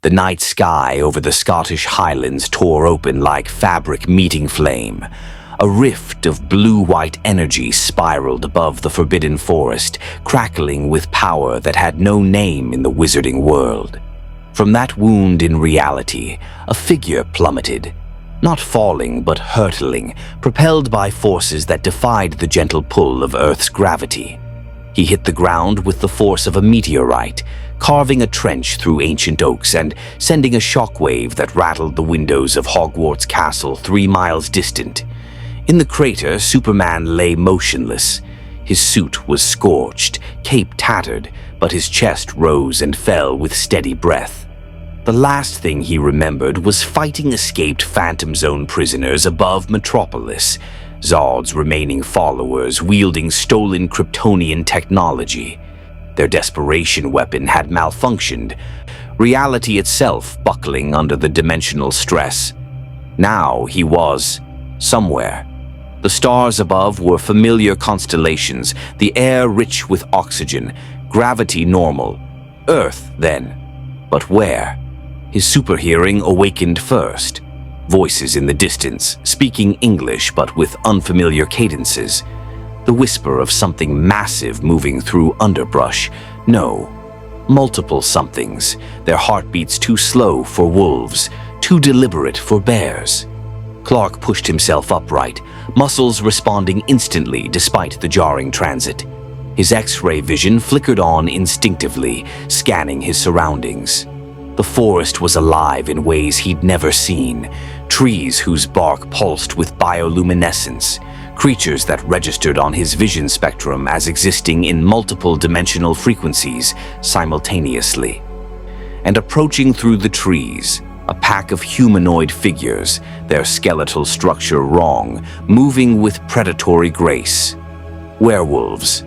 The night sky over the Scottish Highlands tore open like fabric meeting flame. A rift of blue-white energy spiraled above the forbidden forest, crackling with power that had no name in the wizarding world. From that wound in reality, a figure plummeted, not falling but hurtling, propelled by forces that defied the gentle pull of Earth's gravity. He hit the ground with the force of a meteorite, carving a trench through ancient oaks and sending a shockwave that rattled the windows of Hogwarts Castle 3 miles distant. In the crater, Superman lay motionless. His suit was scorched, cape tattered, but his chest rose and fell with steady breath. The last thing he remembered was fighting escaped Phantom Zone prisoners above Metropolis, Zod's remaining followers wielding stolen Kryptonian technology. Their desperation weapon had malfunctioned, reality itself buckling under the dimensional stress. Now he was somewhere. The stars above were familiar constellations, the air rich with oxygen, gravity normal. Earth, then. But where? His superhearing awakened first. Voices in the distance, speaking English but with unfamiliar cadences. The whisper of something massive moving through underbrush. No, multiple somethings, their heartbeats too slow for wolves, too deliberate for bears. Clark pushed himself upright, muscles responding instantly despite the jarring transit. His X-ray vision flickered on instinctively, scanning his surroundings. The forest was alive in ways he'd never seen. Trees whose bark pulsed with bioluminescence. Creatures that registered on his vision spectrum as existing in multiple dimensional frequencies simultaneously. And approaching through the trees, a pack of humanoid figures, their skeletal structure wrong, moving with predatory grace. Werewolves.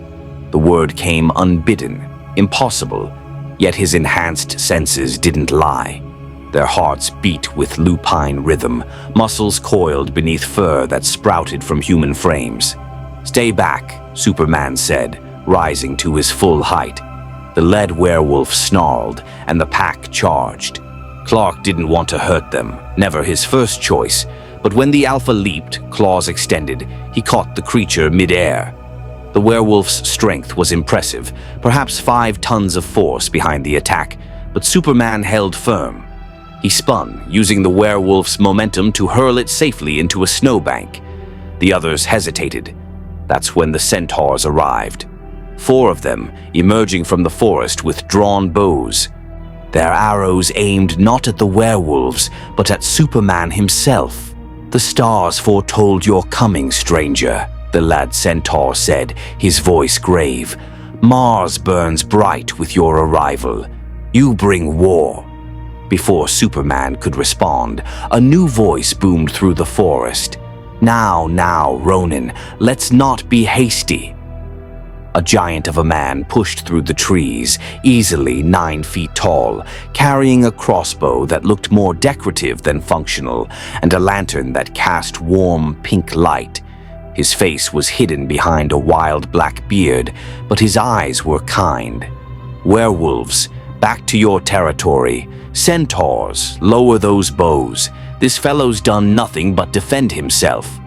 The word came unbidden, impossible, yet his enhanced senses didn't lie. Their hearts beat with lupine rhythm, muscles coiled beneath fur that sprouted from human frames. "Stay back," Superman said, rising to his full height. The lead werewolf snarled, and the pack charged. Clark didn't want to hurt them, never his first choice, but when the alpha leaped, claws extended, he caught the creature mid-air. The werewolf's strength was impressive, perhaps 5 tons of force behind the attack, but Superman held firm. He spun, using the werewolf's momentum to hurl it safely into a snowbank. The others hesitated. That's when the centaurs arrived. 4 of them, emerging from the forest with drawn bows. Their arrows aimed not at the werewolves, but at Superman himself. "The stars foretold your coming, stranger," the lad centaur said, his voice grave. "Mars burns bright with your arrival. You bring war." Before Superman could respond, a new voice boomed through the forest. Now, Ronin, let's not be hasty." A giant of a man pushed through the trees, easily 9 feet tall, carrying a crossbow that looked more decorative than functional, and a lantern that cast warm pink light. His face was hidden behind a wild black beard, but his eyes were kind. "Werewolves, back to your territory. Centaurs, lower those bows. This fellow's done nothing but defend himself."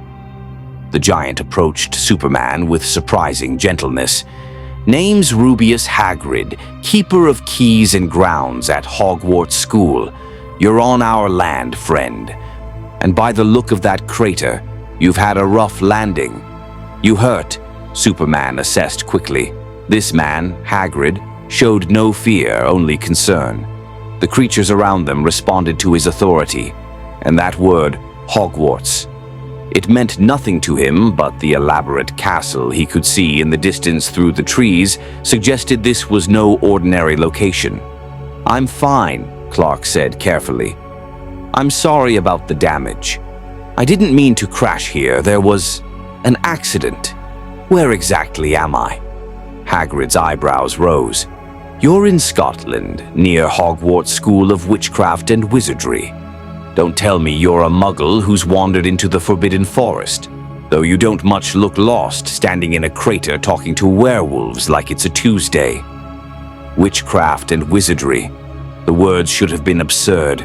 The giant approached Superman with surprising gentleness. "Name's Rubius Hagrid, keeper of keys and grounds at Hogwarts School. You're on our land, friend. And by the look of that crater, you've had a rough landing." "You hurt," Superman assessed quickly. This man, Hagrid, showed no fear, only concern. The creatures around them responded to his authority, and that word, Hogwarts. It meant nothing to him, but the elaborate castle he could see in the distance through the trees suggested this was no ordinary location. "I'm fine," Clark said carefully. "I'm sorry about the damage. I didn't mean to crash here. There was an accident. Where exactly am I?" Hagrid's eyebrows rose. "You're in Scotland, near Hogwarts School of Witchcraft and Wizardry. Don't tell me you're a muggle who's wandered into the Forbidden Forest, though you don't much look lost standing in a crater talking to werewolves like it's a Tuesday." "Witchcraft and Wizardry." The words should have been absurd,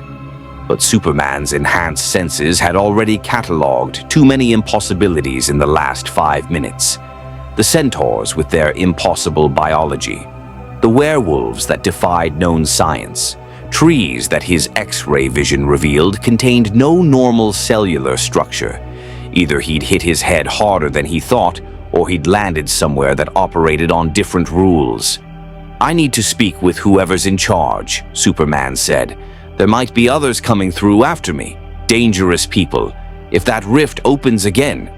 but Superman's enhanced senses had already catalogued too many impossibilities in the last 5 minutes. The centaurs with their impossible biology, the werewolves that defied known science, trees that his X-ray vision revealed contained no normal cellular structure. Either he'd hit his head harder than he thought, or he'd landed somewhere that operated on different rules. "I need to speak with whoever's in charge," Superman said. "There might be others coming through after me. Dangerous people. If that rift opens again—"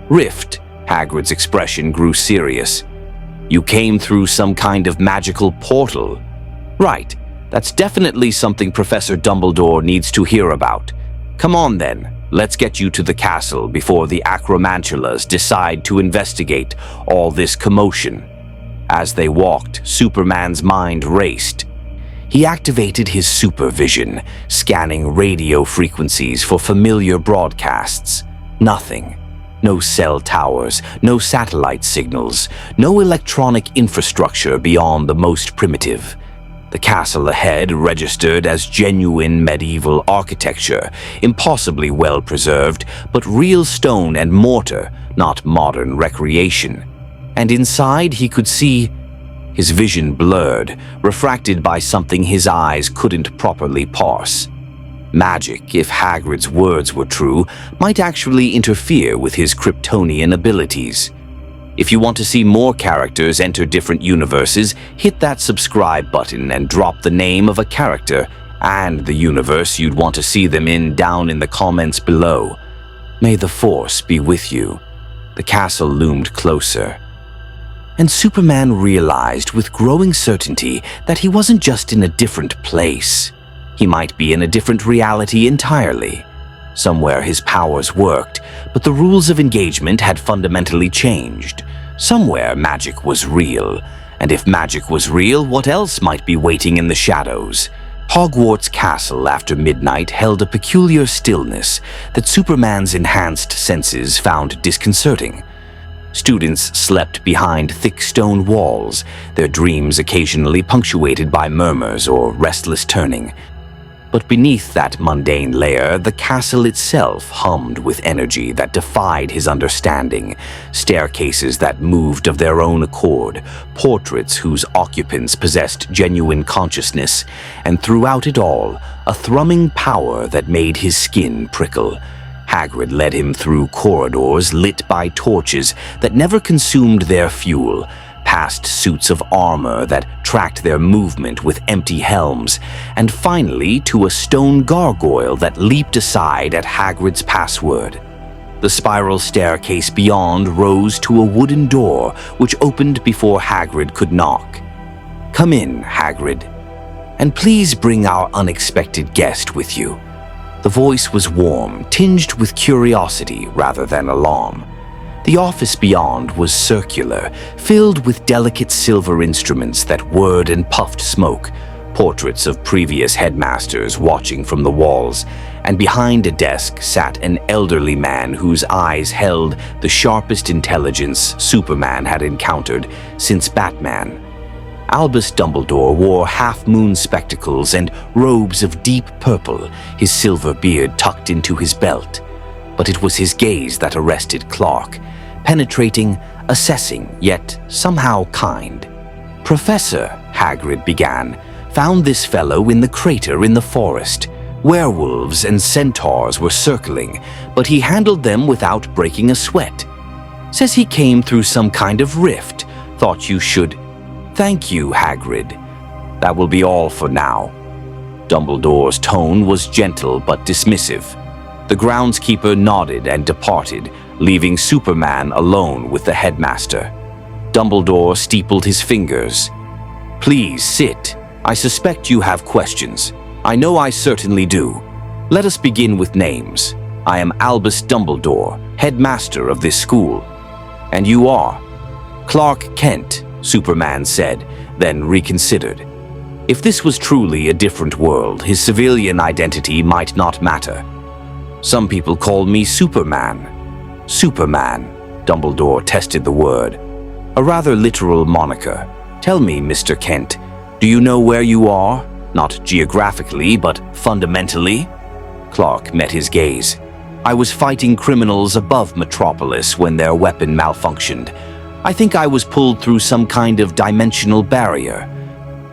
"Rift?" Hagrid's expression grew serious. "You came through some kind of magical portal." "Right. That's definitely something Professor Dumbledore needs to hear about. Come on then, let's get you to the castle before the Acromantulas decide to investigate all this commotion." As they walked, Superman's mind raced. He activated his supervision, scanning radio frequencies for familiar broadcasts. Nothing. No cell towers, no satellite signals, no electronic infrastructure beyond the most primitive. The castle ahead registered as genuine medieval architecture, impossibly well preserved, but real stone and mortar, not modern recreation. And inside he could see, his vision blurred, refracted by something his eyes couldn't properly parse. Magic, if Hagrid's words were true, might actually interfere with his Kryptonian abilities. If you want to see more characters enter different universes, hit that subscribe button and drop the name of a character and the universe you'd want to see them in down in the comments below. May the Force be with you. The castle loomed closer. And Superman realized with growing certainty that he wasn't just in a different place. He might be in a different reality entirely. Somewhere his powers worked, but the rules of engagement had fundamentally changed. Somewhere magic was real, and if magic was real, what else might be waiting in the shadows? Hogwarts Castle after midnight held a peculiar stillness that Superman's enhanced senses found disconcerting. Students slept behind thick stone walls, their dreams occasionally punctuated by murmurs or restless turning. But beneath that mundane layer, the castle itself hummed with energy that defied his understanding. Staircases that moved of their own accord, portraits whose occupants possessed genuine consciousness, and throughout it all, a thrumming power that made his skin prickle. Hagrid led him through corridors lit by torches that never consumed their fuel, past suits of armor that tracked their movement with empty helms, and finally to a stone gargoyle that leaped aside at Hagrid's password. The spiral staircase beyond rose to a wooden door which opened before Hagrid could knock. "Come in, Hagrid, and please bring our unexpected guest with you." The voice was warm, tinged with curiosity rather than alarm. The office beyond was circular, filled with delicate silver instruments that whirred and puffed smoke, portraits of previous headmasters watching from the walls, and behind a desk sat an elderly man whose eyes held the sharpest intelligence Superman had encountered since Batman. Albus Dumbledore wore half-moon spectacles and robes of deep purple, his silver beard tucked into his belt. But it was his gaze that arrested Clark, penetrating, assessing, yet somehow kind. "Professor," Hagrid began, "found this fellow in the crater in the forest. Werewolves and centaurs were circling, but he handled them without breaking a sweat. Says he came through some kind of rift. Thought you should—" "Thank you, Hagrid. That will be all for now." Dumbledore's tone was gentle but dismissive. The groundskeeper nodded and departed, leaving Superman alone with the headmaster. Dumbledore steepled his fingers. "Please sit. I suspect you have questions. I know I certainly do. Let us begin with names. I am Albus Dumbledore, headmaster of this school. And you are?" "Clark Kent," Superman said, then reconsidered. If this was truly a different world, his civilian identity might not matter. "Some people call me Superman." "Superman," Dumbledore tested the word. "A rather literal moniker. Tell me, Mr. Kent, do you know where you are? Not geographically, but fundamentally? Clark met his gaze. I was fighting criminals above Metropolis when their weapon malfunctioned. I think I was pulled through some kind of dimensional barrier.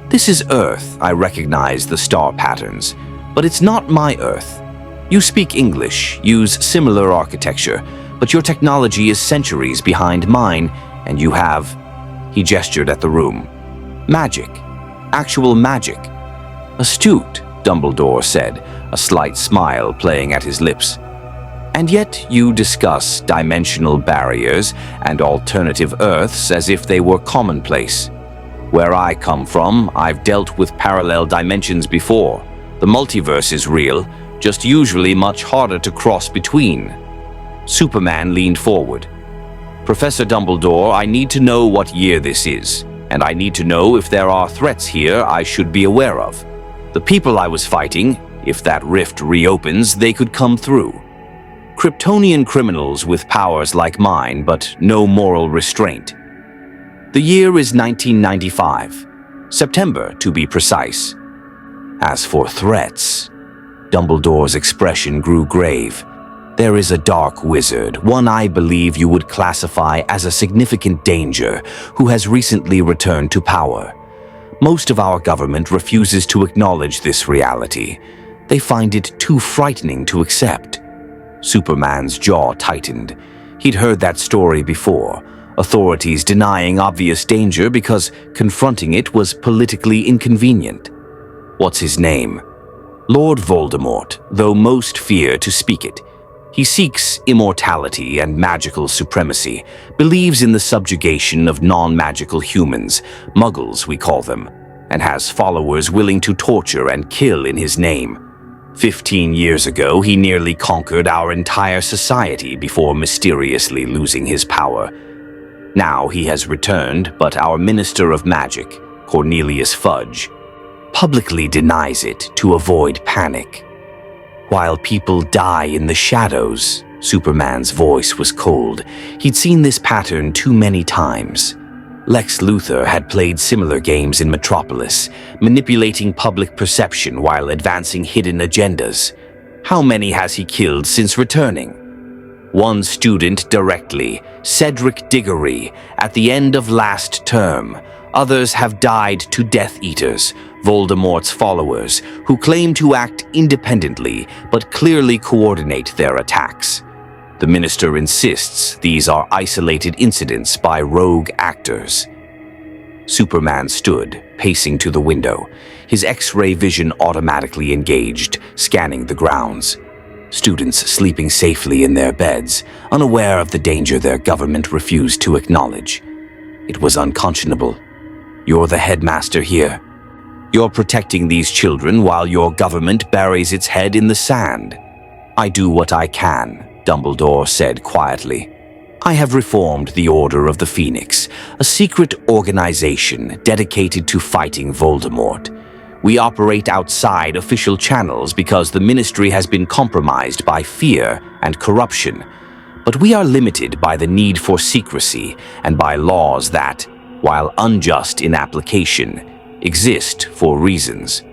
This is Earth, I recognize the star patterns, but it's not my Earth. You speak English, use similar architecture, but your technology is centuries behind mine, and you have... He gestured at the room. Magic. Actual magic. Astute, Dumbledore said, a slight smile playing at his lips. And yet you discuss dimensional barriers and alternative Earths as if they were commonplace. Where I come from, I've dealt with parallel dimensions before. The multiverse is real, just usually much harder to cross between. Superman leaned forward. Professor Dumbledore, I need to know what year this is, and I need to know if there are threats here I should be aware of. The people I was fighting, if that rift reopens, they could come through. Kryptonian criminals with powers like mine, but no moral restraint. The year is 1995, September to be precise. As for threats, Dumbledore's expression grew grave. There is a dark wizard, one I believe you would classify as a significant danger, who has recently returned to power. Most of our government refuses to acknowledge this reality. They find it too frightening to accept. Superman's jaw tightened. He'd heard that story before, authorities denying obvious danger because confronting it was politically inconvenient. What's his name? Lord Voldemort, though most fear to speak it. He seeks immortality and magical supremacy, believes in the subjugation of non-magical humans, muggles we call them, and has followers willing to torture and kill in his name. 15 years ago, he nearly conquered our entire society before mysteriously losing his power. Now he has returned, but our Minister of Magic, Cornelius Fudge, publicly denies it to avoid panic. While people die in the shadows, Superman's voice was cold. He'd seen this pattern too many times. Lex Luthor had played similar games in Metropolis, manipulating public perception while advancing hidden agendas. How many has he killed since returning? One student directly, Cedric Diggory, at the end of last term. Others have died to Death Eaters, Voldemort's followers, who claim to act independently but clearly coordinate their attacks. The minister insists these are isolated incidents by rogue actors. Superman stood, pacing to the window, his X-ray vision automatically engaged, scanning the grounds. Students sleeping safely in their beds, unaware of the danger their government refused to acknowledge. It was unconscionable. You're the headmaster here. You're protecting these children while your government buries its head in the sand. I do what I can, Dumbledore said quietly. I have reformed the Order of the Phoenix, a secret organization dedicated to fighting Voldemort. We operate outside official channels because the ministry has been compromised by fear and corruption. But we are limited by the need for secrecy and by laws that, while unjust in application, exist for reasons.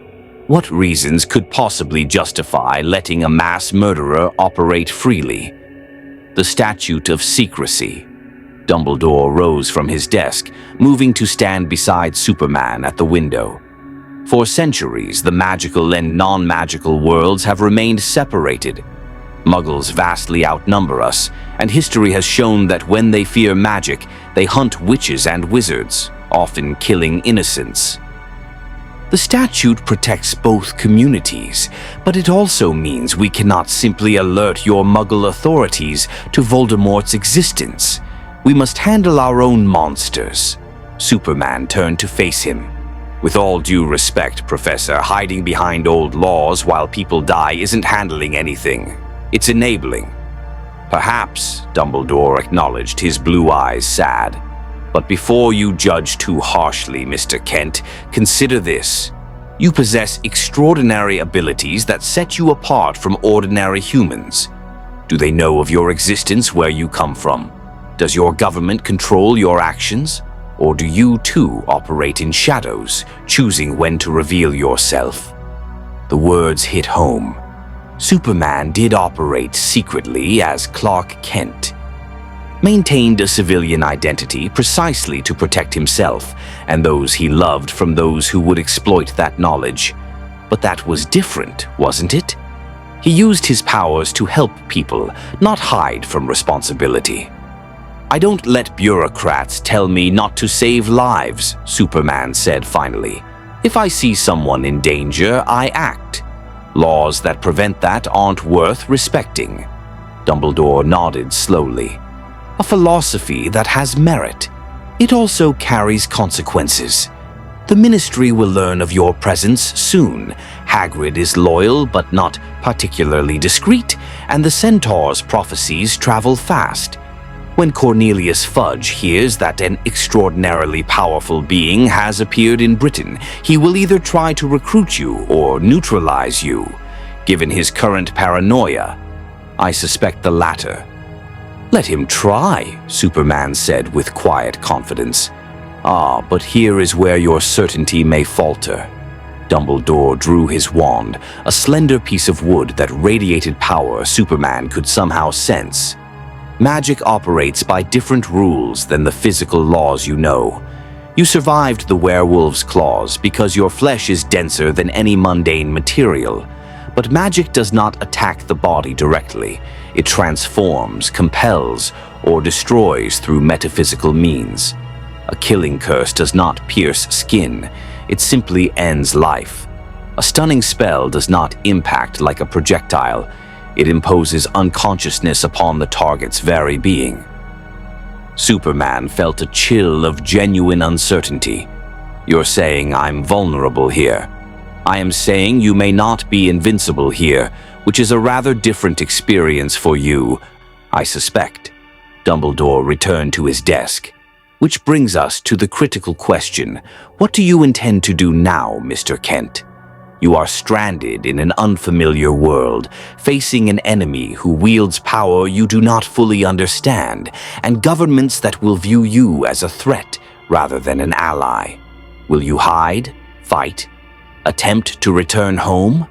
What reasons could possibly justify letting a mass murderer operate freely? The Statute of Secrecy. Dumbledore rose from his desk, moving to stand beside Superman at the window. For centuries, the magical and non-magical worlds have remained separated. Muggles vastly outnumber us, and history has shown that when they fear magic, they hunt witches and wizards, often killing innocents. The statute protects both communities, but it also means we cannot simply alert your Muggle authorities to Voldemort's existence. We must handle our own monsters. Superman turned to face him. With all due respect, Professor, hiding behind old laws while people die isn't handling anything. It's enabling. Perhaps, Dumbledore acknowledged, his blue eyes sad. But before you judge too harshly, Mr. Kent, consider this. You possess extraordinary abilities that set you apart from ordinary humans. Do they know of your existence where you come from? Does your government control your actions? Or do you too operate in shadows, choosing when to reveal yourself? The words hit home. Superman did operate secretly as Clark Kent, maintained a civilian identity precisely to protect himself and those he loved from those who would exploit that knowledge. But that was different, wasn't it? He used his powers to help people, not hide from responsibility. "I don't let bureaucrats tell me not to save lives," Superman said finally. "If I see someone in danger, I act. Laws that prevent that aren't worth respecting." Dumbledore nodded slowly. "A philosophy that has merit. It also carries consequences. The Ministry will learn of your presence soon. Hagrid is loyal but not particularly discreet, and the Centaur's prophecies travel fast. When Cornelius Fudge hears that an extraordinarily powerful being has appeared in Britain, he will either try to recruit you or neutralize you. Given his current paranoia, I suspect the latter." "Let him try," Superman said with quiet confidence. "Ah, but here is where your certainty may falter." Dumbledore drew his wand, a slender piece of wood that radiated power Superman could somehow sense. "Magic operates by different rules than the physical laws you know. You survived the werewolf's claws because your flesh is denser than any mundane material. But magic does not attack the body directly. It transforms, compels, or destroys through metaphysical means. A killing curse does not pierce skin. It simply ends life. A stunning spell does not impact like a projectile. It imposes unconsciousness upon the target's very being." Superman felt a chill of genuine uncertainty. "You're saying I'm vulnerable here. I am saying you may not be invincible here, which is a rather different experience for you, I suspect." Dumbledore returned to his desk. "Which brings us to the critical question. What do you intend to do now, Mr. Kent? You are stranded in an unfamiliar world, facing an enemy who wields power you do not fully understand, and governments that will view you as a threat rather than an ally. Will you hide, fight, attempt to return home?"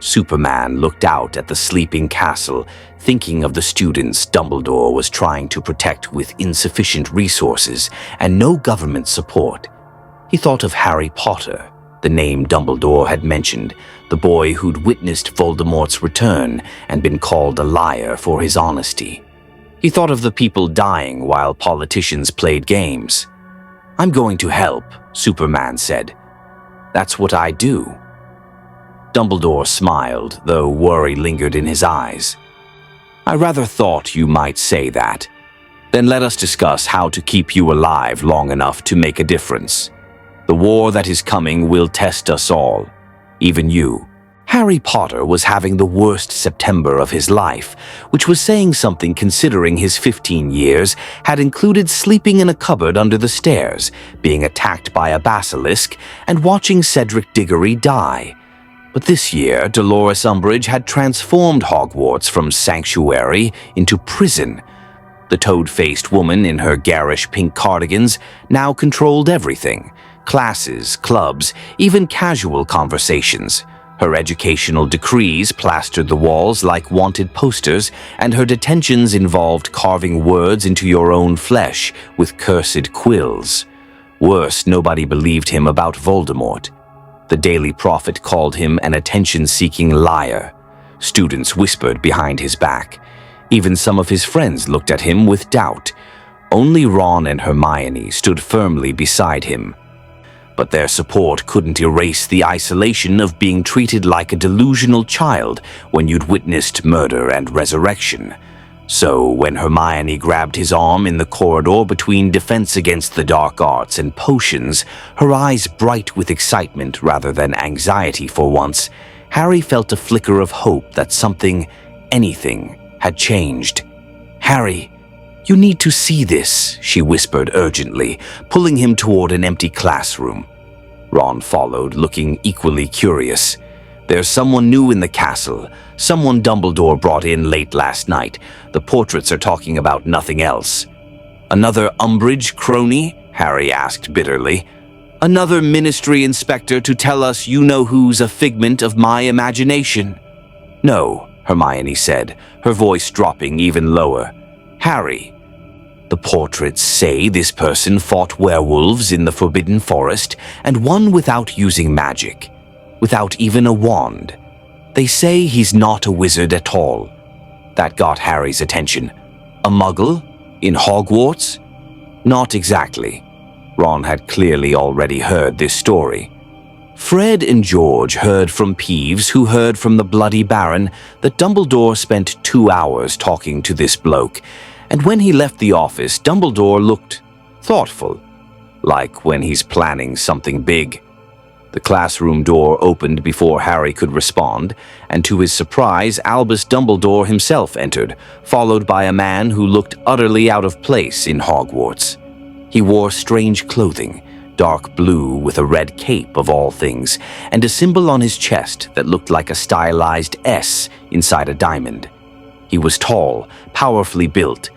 Superman looked out at the sleeping castle, thinking of the students Dumbledore was trying to protect with insufficient resources and no government support. He thought of Harry Potter, the name Dumbledore had mentioned, the boy who'd witnessed Voldemort's return and been called a liar for his honesty. He thought of the people dying while politicians played games. "I'm going to help," Superman said. "That's what I do." Dumbledore smiled, though worry lingered in his eyes. "I rather thought you might say that. Then let us discuss how to keep you alive long enough to make a difference. The war that is coming will test us all, even you." Harry Potter was having the worst September of his life, which was saying something considering his 15 years had included sleeping in a cupboard under the stairs, being attacked by a basilisk, and watching Cedric Diggory die. But this year, Dolores Umbridge had transformed Hogwarts from sanctuary into prison. The toad-faced woman in her garish pink cardigans now controlled everything. Classes, clubs, even casual conversations. Her educational decrees plastered the walls like wanted posters, and her detentions involved carving words into your own flesh with cursed quills. Worse, nobody believed him about Voldemort. The Daily Prophet called him an attention-seeking liar. Students whispered behind his back. Even some of his friends looked at him with doubt. Only Ron and Hermione stood firmly beside him. But their support couldn't erase the isolation of being treated like a delusional child when you'd witnessed murder and resurrection. So when Hermione grabbed his arm in the corridor between Defense Against the Dark Arts and Potions, her eyes bright with excitement rather than anxiety for once, Harry felt a flicker of hope that something, anything, had changed. "Harry, you need to see this," she whispered urgently, pulling him toward an empty classroom. Ron followed, looking equally curious. "There's someone new in the castle, someone Dumbledore brought in late last night. The portraits are talking about nothing else." "Another Umbridge crony?" Harry asked bitterly. "Another ministry inspector to tell us you know who's a figment of my imagination?" "No," Hermione said, her voice dropping even lower. "Harry, the portraits say this person fought werewolves in the Forbidden Forest and won without using magic, without even a wand. They say he's not a wizard at all." That got Harry's attention. "A muggle? In Hogwarts?" "Not exactly." Ron had clearly already heard this story. Fred and George heard from Peeves, who heard from the Bloody Baron, that Dumbledore spent 2 hours talking to this bloke, and when he left the office, Dumbledore looked thoughtful, like when he's planning something big. The classroom door opened before Harry could respond, and to his surprise, Albus Dumbledore himself entered, followed by a man who looked utterly out of place in Hogwarts. He wore strange clothing, dark blue with a red cape of all things, and a symbol on his chest that looked like a stylized S inside a diamond. He was tall, powerfully built,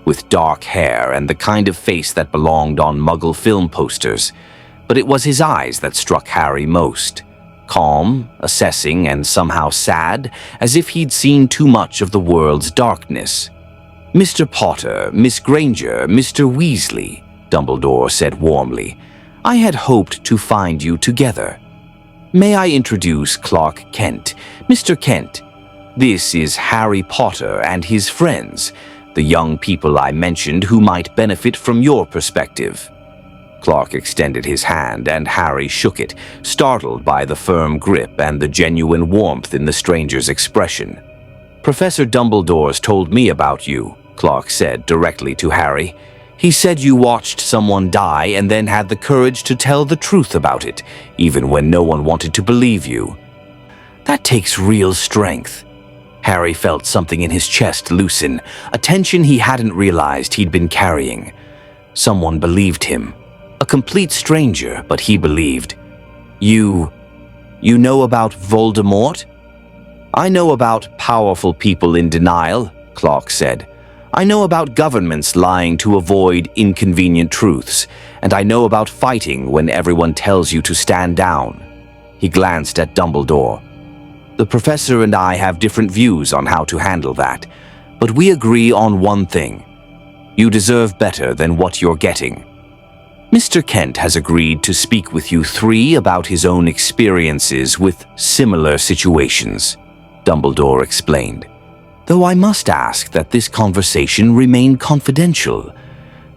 with dark hair and the kind of face that belonged on Muggle film posters. But it was his eyes that struck Harry most. Calm, assessing, and somehow sad, as if he'd seen too much of the world's darkness. "Mr. Potter, Miss Granger, Mr. Weasley," Dumbledore said warmly. "I had hoped to find you together. May I introduce Clark Kent? Mr. Kent, this is Harry Potter and his friends, the young people I mentioned who might benefit from your perspective." Clark extended his hand, and Harry shook it, startled by the firm grip and the genuine warmth in the stranger's expression. "Professor Dumbledore's told me about you," Clark said directly to Harry. "He said you watched someone die and then had the courage to tell the truth about it, even when no one wanted to believe you. That takes real strength." Harry felt something in his chest loosen, a tension he hadn't realized he'd been carrying. Someone believed him. A complete stranger, but he believed. You know about Voldemort?" "I know about powerful people in denial," Clark said. "I know about governments lying to avoid inconvenient truths, and I know about fighting when everyone tells you to stand down." He glanced at Dumbledore. "The professor and I have different views on how to handle that, but we agree on one thing. You deserve better than what you're getting. Mr. Kent has agreed to speak with you three about his own experiences with similar situations," Dumbledore explained. "Though I must ask that this conversation remain confidential.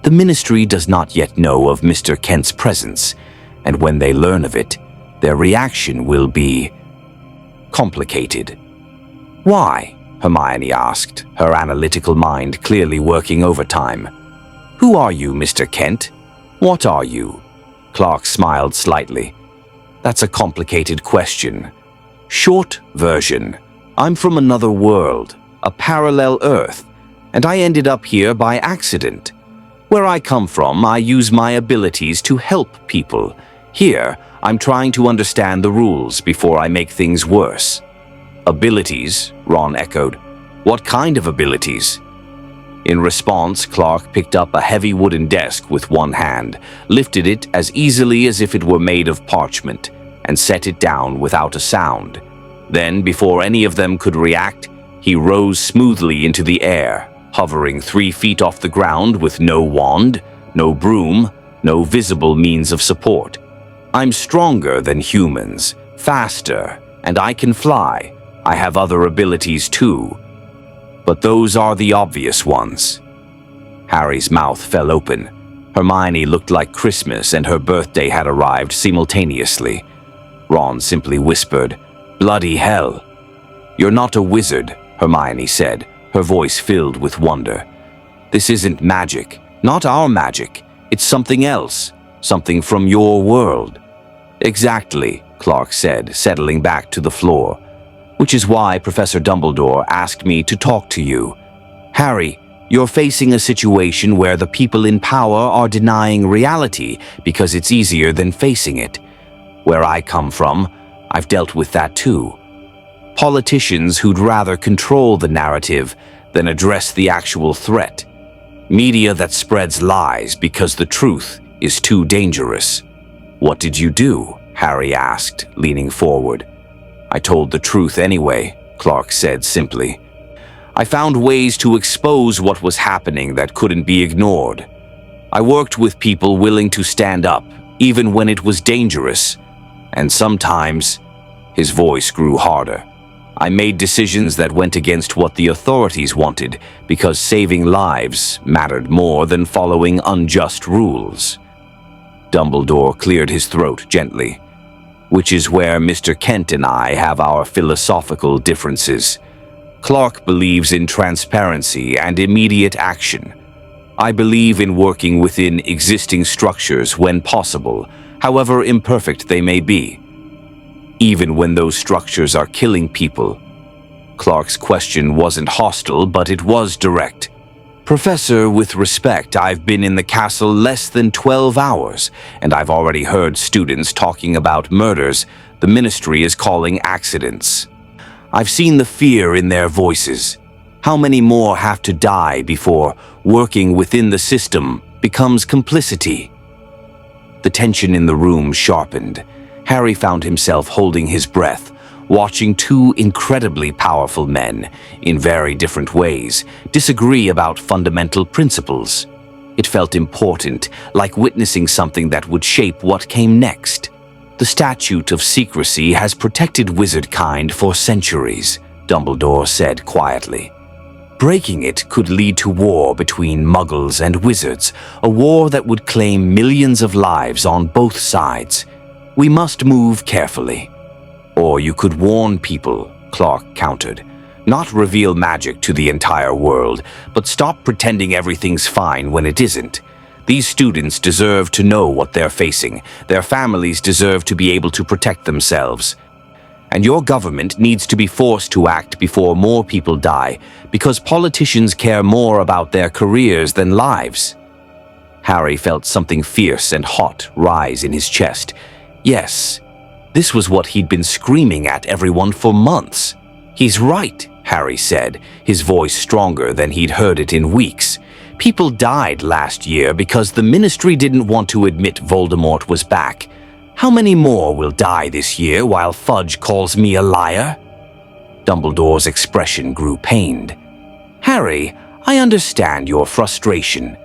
The Ministry does not yet know of Mr. Kent's presence, and when they learn of it, their reaction will be complicated." "Why?" Hermione asked, her analytical mind clearly working overtime. "Who are you, Mr. Kent? What are you?" Clark smiled slightly. "That's a complicated question. Short version, I'm from another world, a parallel Earth, and I ended up here by accident. Where I come from, I use my abilities to help people. Here, I'm trying to understand the rules before I make things worse." "Abilities?" Ron echoed. "What kind of abilities?" In response, Clark picked up a heavy wooden desk with one hand, lifted it as easily as if it were made of parchment, and set it down without a sound. Then, before any of them could react, he rose smoothly into the air, hovering 3 feet off the ground with no wand, no broom, no visible means of support. "I'm stronger than humans, faster, and I can fly. I have other abilities too. But those are the obvious ones." Harry's mouth fell open. Hermione looked like Christmas and her birthday had arrived simultaneously. Ron simply whispered, "Bloody hell." "You're not a wizard," Hermione said, her voice filled with wonder. "This isn't magic, not our magic. It's something else, something from your world." "Exactly," Clark said, settling back to the floor. "Which is why Professor Dumbledore asked me to talk to you. Harry, you're facing a situation where the people in power are denying reality because it's easier than facing it. Where I come from, I've dealt with that too. Politicians who'd rather control the narrative than address the actual threat. Media that spreads lies because the truth is too dangerous. What did you do? Harry asked, leaning forward. I told the truth anyway, Clark said simply. I found ways to expose what was happening that couldn't be ignored. I worked with people willing to stand up, even when it was dangerous. And sometimes, his voice grew harder. I made decisions that went against what the authorities wanted because saving lives mattered more than following unjust rules. Dumbledore cleared his throat gently, which is where Mr. Kent and I have our philosophical differences. Clark believes in transparency and immediate action. I believe in working within existing structures when possible, however imperfect they may be, even when those structures are killing people. Clark's question wasn't hostile, but it was direct. Professor, with respect, I've been in the castle less than 12 hours, and I've already heard students talking about murders the Ministry is calling accidents. I've seen the fear in their voices. How many more have to die before working within the system becomes complicity? The tension in the room sharpened. Harry found himself holding his breath, watching two incredibly powerful men, in very different ways, disagree about fundamental principles. It felt important, like witnessing something that would shape what came next. The Statute of Secrecy has protected wizard kind for centuries, Dumbledore said quietly. Breaking it could lead to war between muggles and wizards, a war that would claim millions of lives on both sides. We must move carefully. Or you could warn people, Clark countered. Not reveal magic to the entire world, but stop pretending everything's fine when it isn't. These students deserve to know what they're facing. Their families deserve to be able to protect themselves. And your government needs to be forced to act before more people die, because politicians care more about their careers than lives. Harry felt something fierce and hot rise in his chest. Yes, this was what he'd been screaming at everyone for months. He's right, Harry said, his voice stronger than he'd heard it in weeks. People died last year because the Ministry didn't want to admit Voldemort was back. How many more will die this year while Fudge calls me a liar? Dumbledore's expression grew pained. Harry, I understand your frustration.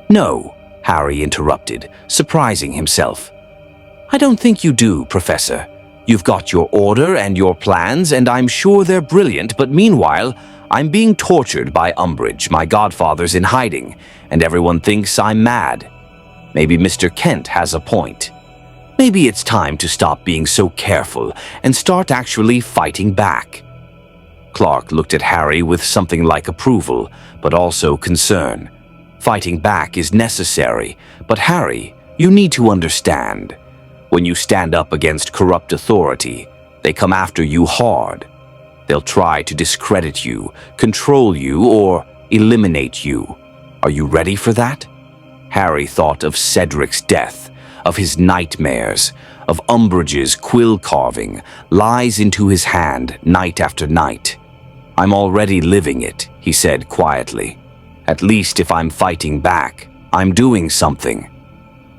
No, Harry interrupted, surprising himself. I don't think you do, Professor. You've got your order and your plans, and I'm sure they're brilliant, but meanwhile, I'm being tortured by Umbridge, my godfather's in hiding, and everyone thinks I'm mad. Maybe Mr. Kent has a point. Maybe it's time to stop being so careful and start actually fighting back. Clark looked at Harry with something like approval, but also concern. Fighting back is necessary, but Harry, you need to understand. When you stand up against corrupt authority, they come after you hard. They'll try to discredit you, control you, or eliminate you. Are you ready for that? Harry thought of Cedric's death, of his nightmares, of Umbridge's quill carving, lies into his hand night after night. I'm already living it, he said quietly. At least if I'm fighting back, I'm doing something.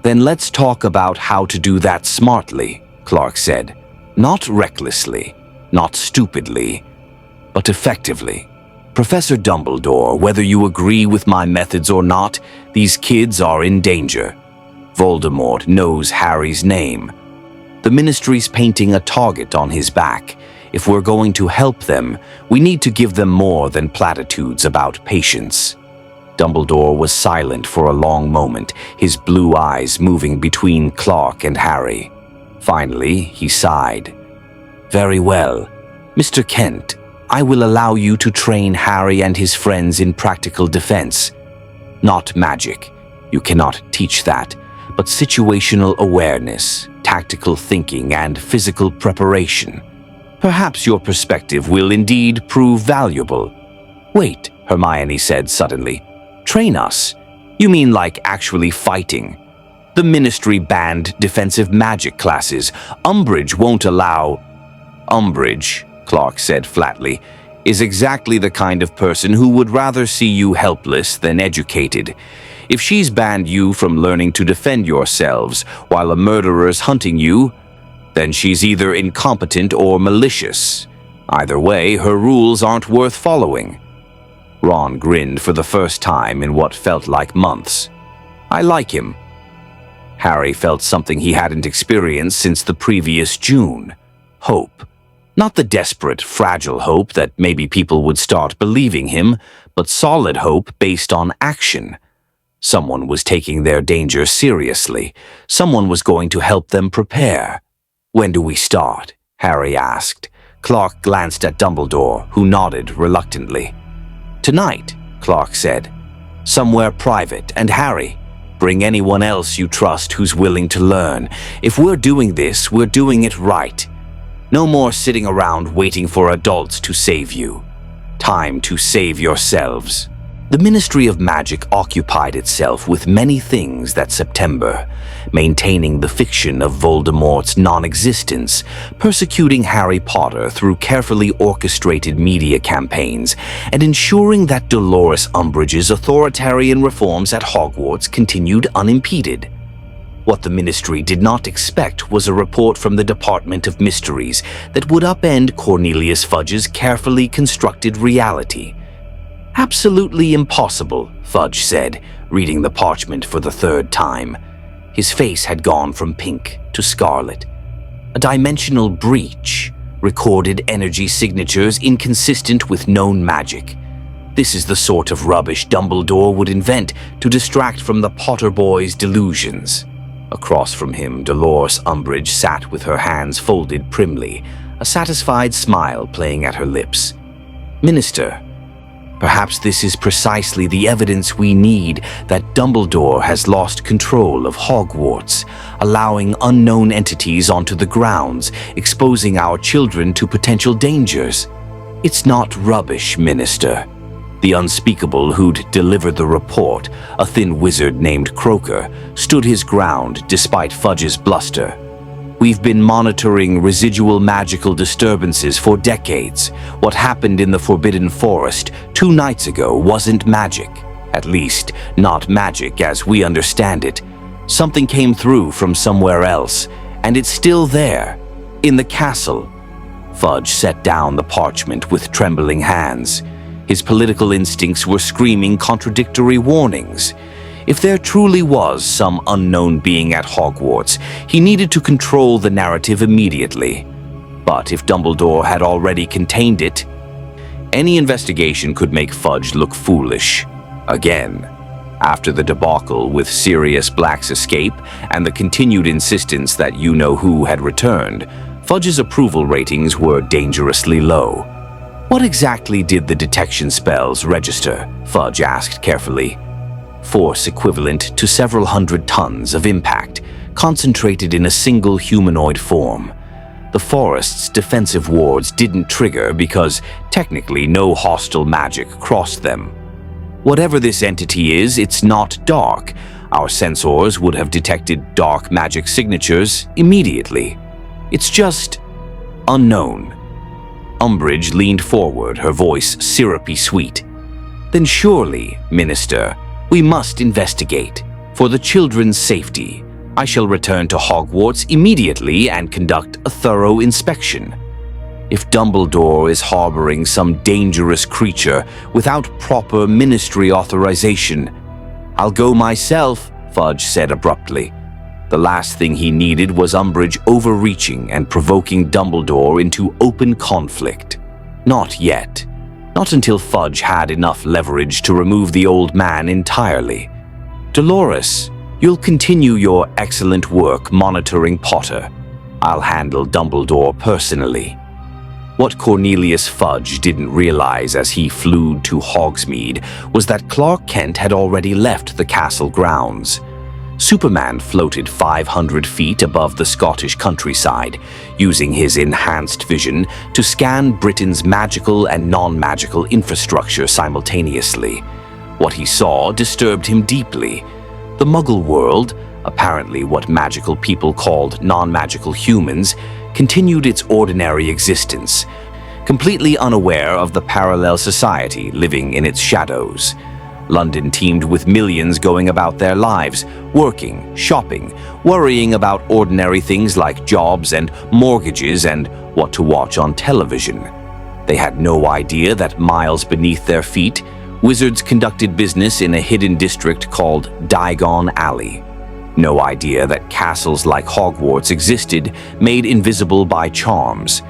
Then let's talk about how to do that smartly, Clark said. Not recklessly, not stupidly, but effectively. Professor Dumbledore, whether you agree with my methods or not, these kids are in danger. Voldemort knows Harry's name. The Ministry's painting a target on his back. If we're going to help them, we need to give them more than platitudes about patience. Dumbledore was silent for a long moment, his blue eyes moving between Clark and Harry. Finally, he sighed. Very well. Mr. Kent, I will allow you to train Harry and his friends in practical defense. Not magic. You cannot teach that, but situational awareness, tactical thinking, and physical preparation. Perhaps your perspective will indeed prove valuable. Wait, Hermione said suddenly. Train us? You mean like actually fighting? The Ministry banned defensive magic classes. Umbridge won't allow... Umbridge, Clark said flatly, is exactly the kind of person who would rather see you helpless than educated. If she's banned you from learning to defend yourselves while a murderer's hunting you, then she's either incompetent or malicious. Either way, her rules aren't worth following. Ron grinned for the first time in what felt like months. I like him. Harry felt something he hadn't experienced since the previous June. Hope. Not the desperate, fragile hope that maybe people would start believing him, but solid hope based on action. Someone was taking their danger seriously. Someone was going to help them prepare. "When do we start?" Harry asked. Clark glanced at Dumbledore, who nodded reluctantly. "Tonight," Clark said. "Somewhere private, and Harry, bring anyone else you trust who's willing to learn. If we're doing this, we're doing it right. No more sitting around waiting for adults to save you. Time to save yourselves." The Ministry of Magic occupied itself with many things that September, maintaining the fiction of Voldemort's non-existence, persecuting Harry Potter through carefully orchestrated media campaigns, and ensuring that Dolores Umbridge's authoritarian reforms at Hogwarts continued unimpeded. What the Ministry did not expect was a report from the Department of Mysteries that would upend Cornelius Fudge's carefully constructed reality. "Absolutely impossible," Fudge said, reading the parchment for the third time. His face had gone from pink to scarlet. "A dimensional breach, recorded energy signatures inconsistent with known magic. This is the sort of rubbish Dumbledore would invent to distract from the Potter boys' delusions." Across from him, Dolores Umbridge sat with her hands folded primly, a satisfied smile playing at her lips. "Minister, perhaps this is precisely the evidence we need that Dumbledore has lost control of Hogwarts, allowing unknown entities onto the grounds, exposing our children to potential dangers. It's not rubbish, Minister." The unspeakable who'd delivered the report, a thin wizard named Croaker, stood his ground despite Fudge's bluster. "We've been monitoring residual magical disturbances for decades. What happened in the Forbidden Forest 2 nights ago wasn't magic. At least, not magic as we understand it. Something came through from somewhere else, and it's still there, in the castle." Fudge set down the parchment with trembling hands. His political instincts were screaming contradictory warnings. If there truly was some unknown being at Hogwarts, he needed to control the narrative immediately. But if Dumbledore had already contained it, any investigation could make Fudge look foolish. Again. After the debacle with Sirius Black's escape and the continued insistence that you-know-who had returned, Fudge's approval ratings were dangerously low. "What exactly did the detection spells register?" Fudge asked carefully. "Force equivalent to several hundred tons of impact, concentrated in a single humanoid form. The forest's defensive wards didn't trigger because technically no hostile magic crossed them. Whatever this entity is, it's not dark. Our sensors would have detected dark magic signatures immediately. It's just unknown." Umbridge leaned forward, her voice syrupy sweet. "Then surely, Minister, we must investigate. For the children's safety, I shall return to Hogwarts immediately and conduct a thorough inspection. If Dumbledore is harboring some dangerous creature without proper ministry authorization, I'll go myself," Fudge said abruptly. The last thing he needed was Umbridge overreaching and provoking Dumbledore into open conflict. Not yet. Not until Fudge had enough leverage to remove the old man entirely. "Dolores, you'll continue your excellent work monitoring Potter. I'll handle Dumbledore personally." What Cornelius Fudge didn't realize as he flew to Hogsmeade was that Clark Kent had already left the castle grounds. Superman floated 500 feet above the Scottish countryside, using his enhanced vision to scan Britain's magical and non-magical infrastructure simultaneously. What he saw disturbed him deeply. The Muggle world, apparently what magical people called non-magical humans, continued its ordinary existence, completely unaware of the parallel society living in its shadows. London teemed with millions going about their lives, working, shopping, worrying about ordinary things like jobs and mortgages and what to watch on television. They had no idea that miles beneath their feet, wizards conducted business in a hidden district called Diagon Alley. No idea that castles like Hogwarts existed, made invisible by charms.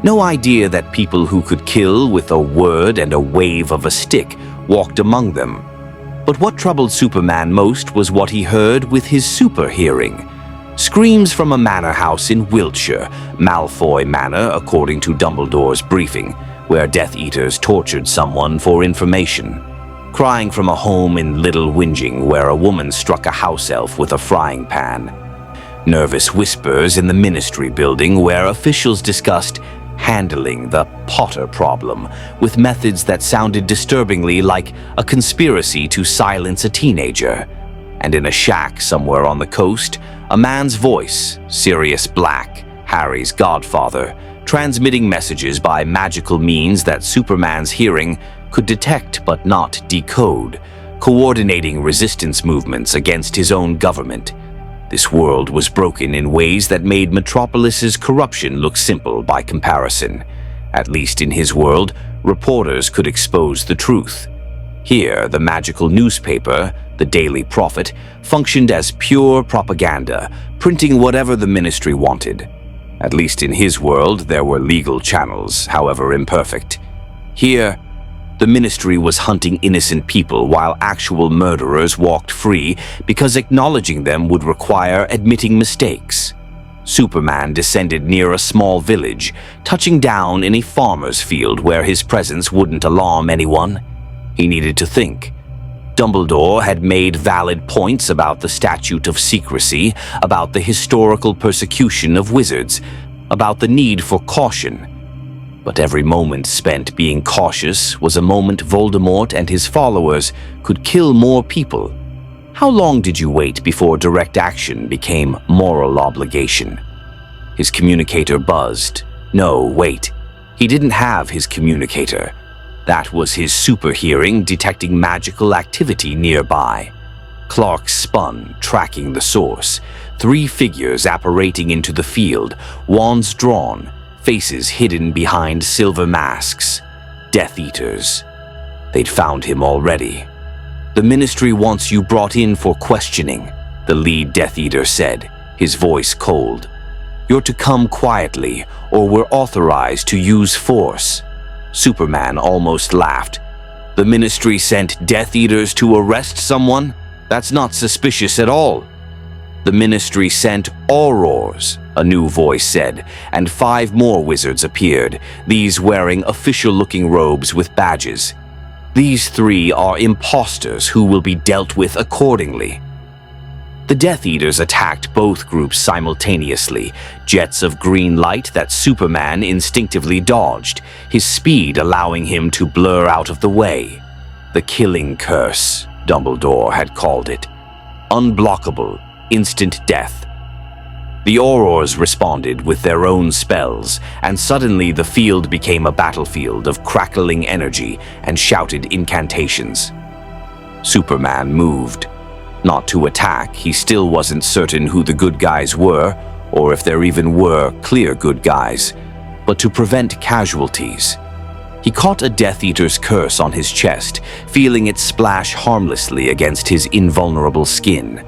No idea that people who could kill with a word and a wave of a stick walked among them. But what troubled Superman most was what he heard with his super hearing. Screams from a manor house in Wiltshire, Malfoy Manor according to Dumbledore's briefing, where Death Eaters tortured someone for information. Crying from a home in Little Whinging where a woman struck a house elf with a frying pan. Nervous whispers in the Ministry building where officials discussed handling the Potter problem with methods that sounded disturbingly like a conspiracy to silence a teenager. And in a shack somewhere on the coast, a man's voice, Sirius Black, Harry's godfather, transmitting messages by magical means that Superman's hearing could detect but not decode, coordinating resistance movements against his own government. This world was broken in ways that made Metropolis's corruption look simple by comparison. At least in his world, reporters could expose the truth. Here, the magical newspaper, the Daily Prophet, functioned as pure propaganda, printing whatever the Ministry wanted. At least in his world, there were legal channels, however imperfect. Here, the Ministry was hunting innocent people while actual murderers walked free because acknowledging them would require admitting mistakes. Superman descended near a small village, touching down in a farmer's field where his presence wouldn't alarm anyone. He needed to think. Dumbledore had made valid points about the Statute of Secrecy, about the historical persecution of wizards, about the need for caution. But every moment spent being cautious was a moment Voldemort and his followers could kill more people. How long did you wait before direct action became moral obligation? His communicator buzzed. No, wait. He didn't have his communicator. That was his super hearing detecting magical activity nearby. Clark spun, tracking the source. 3 figures apparating into the field, wands drawn, faces hidden behind silver masks. Death Eaters. They'd found him already. The Ministry wants you brought in for questioning, the lead Death Eater said, his voice cold. You're to come quietly, or we're authorized to use force. Superman almost laughed. The Ministry sent Death Eaters to arrest someone? That's not suspicious at all. The Ministry sent Aurors, a new voice said, and 5 more wizards appeared, these wearing official-looking robes with badges. These 3 are imposters who will be dealt with accordingly. The Death Eaters attacked both groups simultaneously, jets of green light that Superman instinctively dodged, his speed allowing him to blur out of the way. The killing curse, Dumbledore had called it. Unblockable, instant death. The Aurors responded with their own spells, and suddenly the field became a battlefield of crackling energy and shouted incantations. Superman moved. Not to attack, he still wasn't certain who the good guys were, or if there even were clear good guys, but to prevent casualties. He caught a Death Eater's curse on his chest, feeling it splash harmlessly against his invulnerable skin.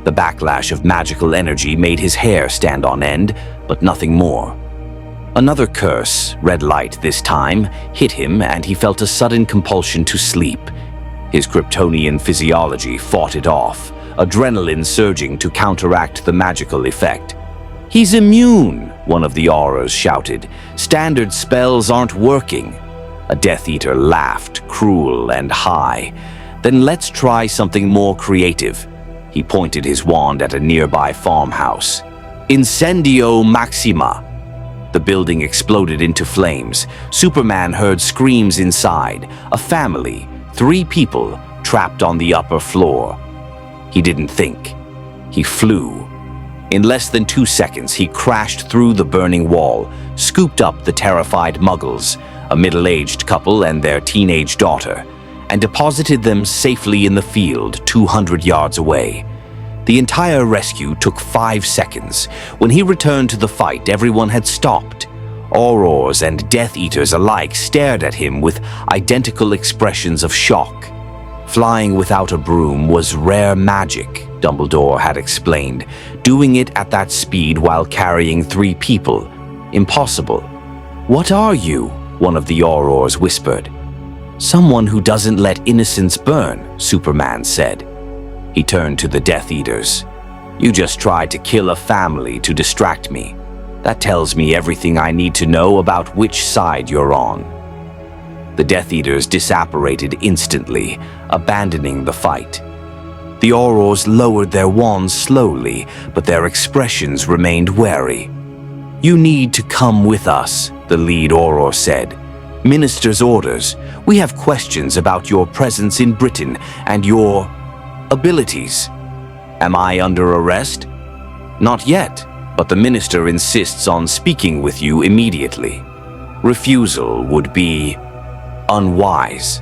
The backlash of magical energy made his hair stand on end, but nothing more. Another curse, red light this time, hit him and he felt a sudden compulsion to sleep. His Kryptonian physiology fought it off, adrenaline surging to counteract the magical effect. He's immune, one of the Aurors shouted. Standard spells aren't working. A Death Eater laughed, cruel and high. Then let's try something more creative. He pointed his wand at a nearby farmhouse. Incendio Maxima! The building exploded into flames. Superman heard screams inside. A family, 3 people, trapped on the upper floor. He didn't think. He flew. In less than 2 seconds, he crashed through the burning wall, scooped up the terrified Muggles, a middle-aged couple and their teenage daughter, and deposited them safely in the field 200 yards away. The entire rescue took 5 seconds. When he returned to the fight, everyone had stopped. Aurors and Death Eaters alike stared at him with identical expressions of shock. Flying without a broom was rare magic, Dumbledore had explained. Doing it at that speed while carrying 3 people. Impossible. "What are you?" one of the Aurors whispered. "Someone who doesn't let innocence burn," Superman said. He turned to the Death Eaters. "You just tried to kill a family to distract me. That tells me everything I need to know about which side you're on." The Death Eaters disapparated instantly, abandoning the fight. The Aurors lowered their wands slowly, but their expressions remained wary. "You need to come with us," the lead Auror said. "Minister's orders. We have questions about your presence in Britain and your abilities." "Am I under arrest?" "Not yet, but the minister insists on speaking with you immediately. Refusal would be unwise."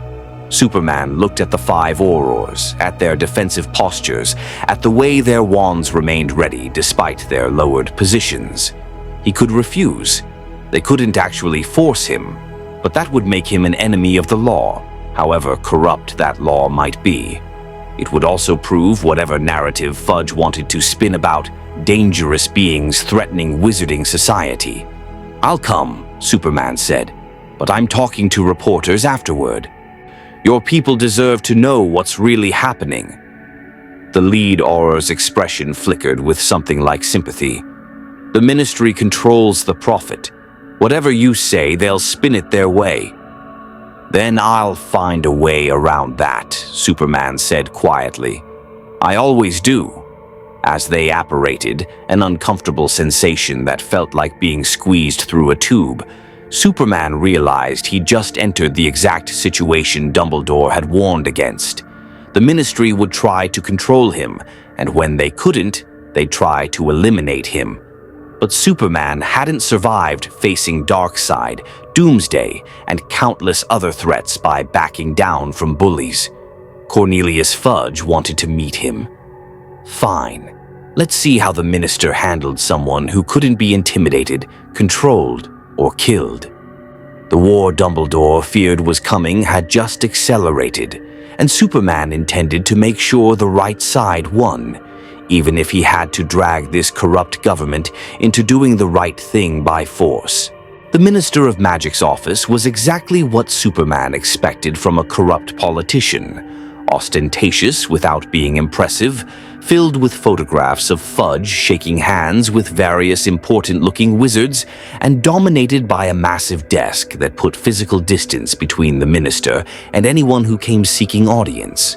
Superman looked at the 5 Aurors, at their defensive postures, at the way their wands remained ready despite their lowered positions. He could refuse. They couldn't actually force him, but that would make him an enemy of the law, however corrupt that law might be. It would also prove whatever narrative Fudge wanted to spin about dangerous beings threatening wizarding society. "I'll come," Superman said, "but I'm talking to reporters afterward. Your people deserve to know what's really happening." The lead Auror's expression flickered with something like sympathy. "The ministry controls the prophet. Whatever you say, they'll spin it their way." "Then I'll find a way around that," Superman said quietly. "I always do." As they apparated, an uncomfortable sensation that felt like being squeezed through a tube, Superman realized he'd just entered the exact situation Dumbledore had warned against. The ministry would try to control him, and when they couldn't, they'd try to eliminate him. But Superman hadn't survived facing Darkseid, Doomsday, and countless other threats by backing down from bullies. Cornelius Fudge wanted to meet him. Fine. Let's see how the minister handled someone who couldn't be intimidated, controlled, or killed. The war Dumbledore feared was coming had just accelerated, and Superman intended to make sure the right side won, even if he had to drag this corrupt government into doing the right thing by force. The Minister of Magic's office was exactly what Superman expected from a corrupt politician. Ostentatious without being impressive, filled with photographs of Fudge shaking hands with various important-looking wizards, and dominated by a massive desk that put physical distance between the minister and anyone who came seeking audience.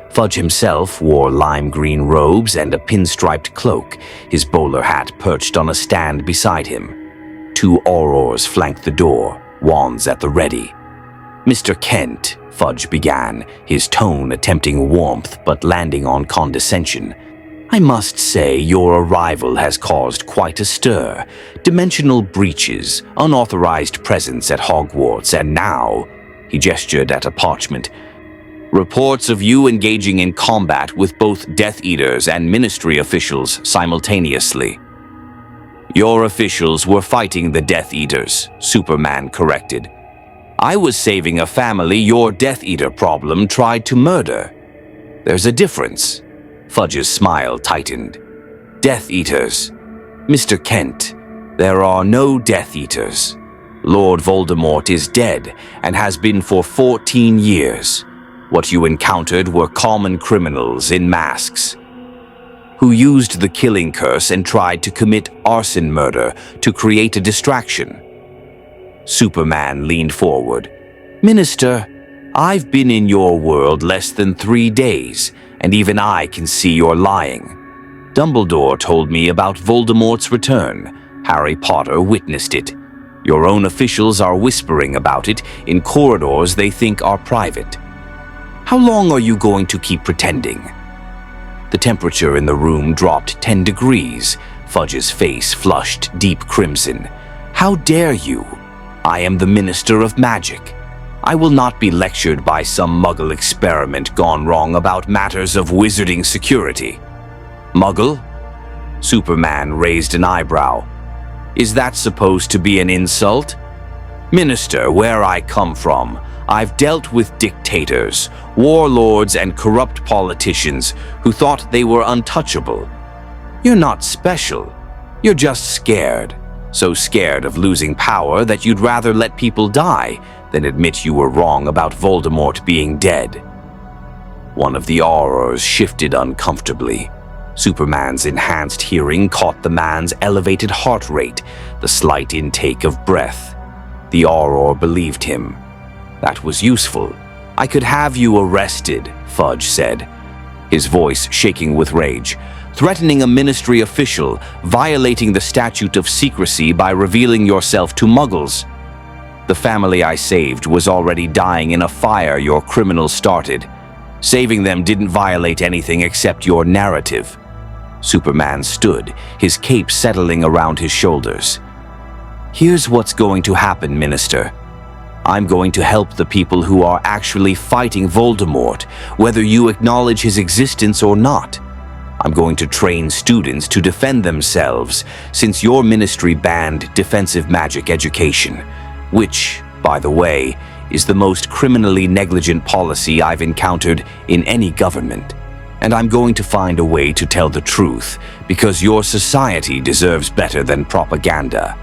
Fudge himself wore lime green robes and a pinstriped cloak, his bowler hat perched on a stand beside him. 2 Aurors flanked the door, wands at the ready. "Mr. Kent," Fudge began, his tone attempting warmth but landing on condescension, "I must say your arrival has caused quite a stir. Dimensional breaches, unauthorized presence at Hogwarts, and now," he gestured at a parchment, "reports of you engaging in combat with both Death Eaters and Ministry officials simultaneously." "Your officials were fighting the Death Eaters," Superman corrected. "I was saving a family your Death Eater problem tried to murder." "There's a difference." Fudge's smile tightened. "Death Eaters. Mr. Kent, there are no Death Eaters. Lord Voldemort is dead and has been for 14 years. What you encountered were common criminals in masks who used the killing curse and tried to commit arson murder to create a distraction." Superman leaned forward. "Minister, I've been in your world less than 3 days, and even I can see you're lying. Dumbledore told me about Voldemort's return. Harry Potter witnessed it. Your own officials are whispering about it in corridors they think are private. How long are you going to keep pretending?" The temperature in the room dropped 10 degrees. Fudge's face flushed deep crimson. "How dare you? I am the Minister of Magic. I will not be lectured by some Muggle experiment gone wrong about matters of wizarding security. Muggle? Superman raised an eyebrow. Is that supposed to be an insult? Minister, where I come from, I've dealt with dictators, warlords, and corrupt politicians who thought they were untouchable. You're not special. You're just scared. So scared of losing power that you'd rather let people die than admit you were wrong about Voldemort being dead. One of the aurors shifted uncomfortably. Superman's enhanced hearing caught the man's elevated heart rate, the slight intake of breath. The auror believed him. That was useful. I could have you arrested, Fudge said, his voice shaking with rage, threatening a ministry official, violating the statute of secrecy by revealing yourself to Muggles. The family I saved was already dying in a fire your criminals started. Saving them didn't violate anything except your narrative. Superman stood, his cape settling around his shoulders. Here's what's going to happen, Minister. I'm going to help the people who are actually fighting Voldemort, whether you acknowledge his existence or not. I'm going to train students to defend themselves, since your ministry banned defensive magic education, which, by the way, is the most criminally negligent policy I've encountered in any government. And I'm going to find a way to tell the truth, because your society deserves better than propaganda.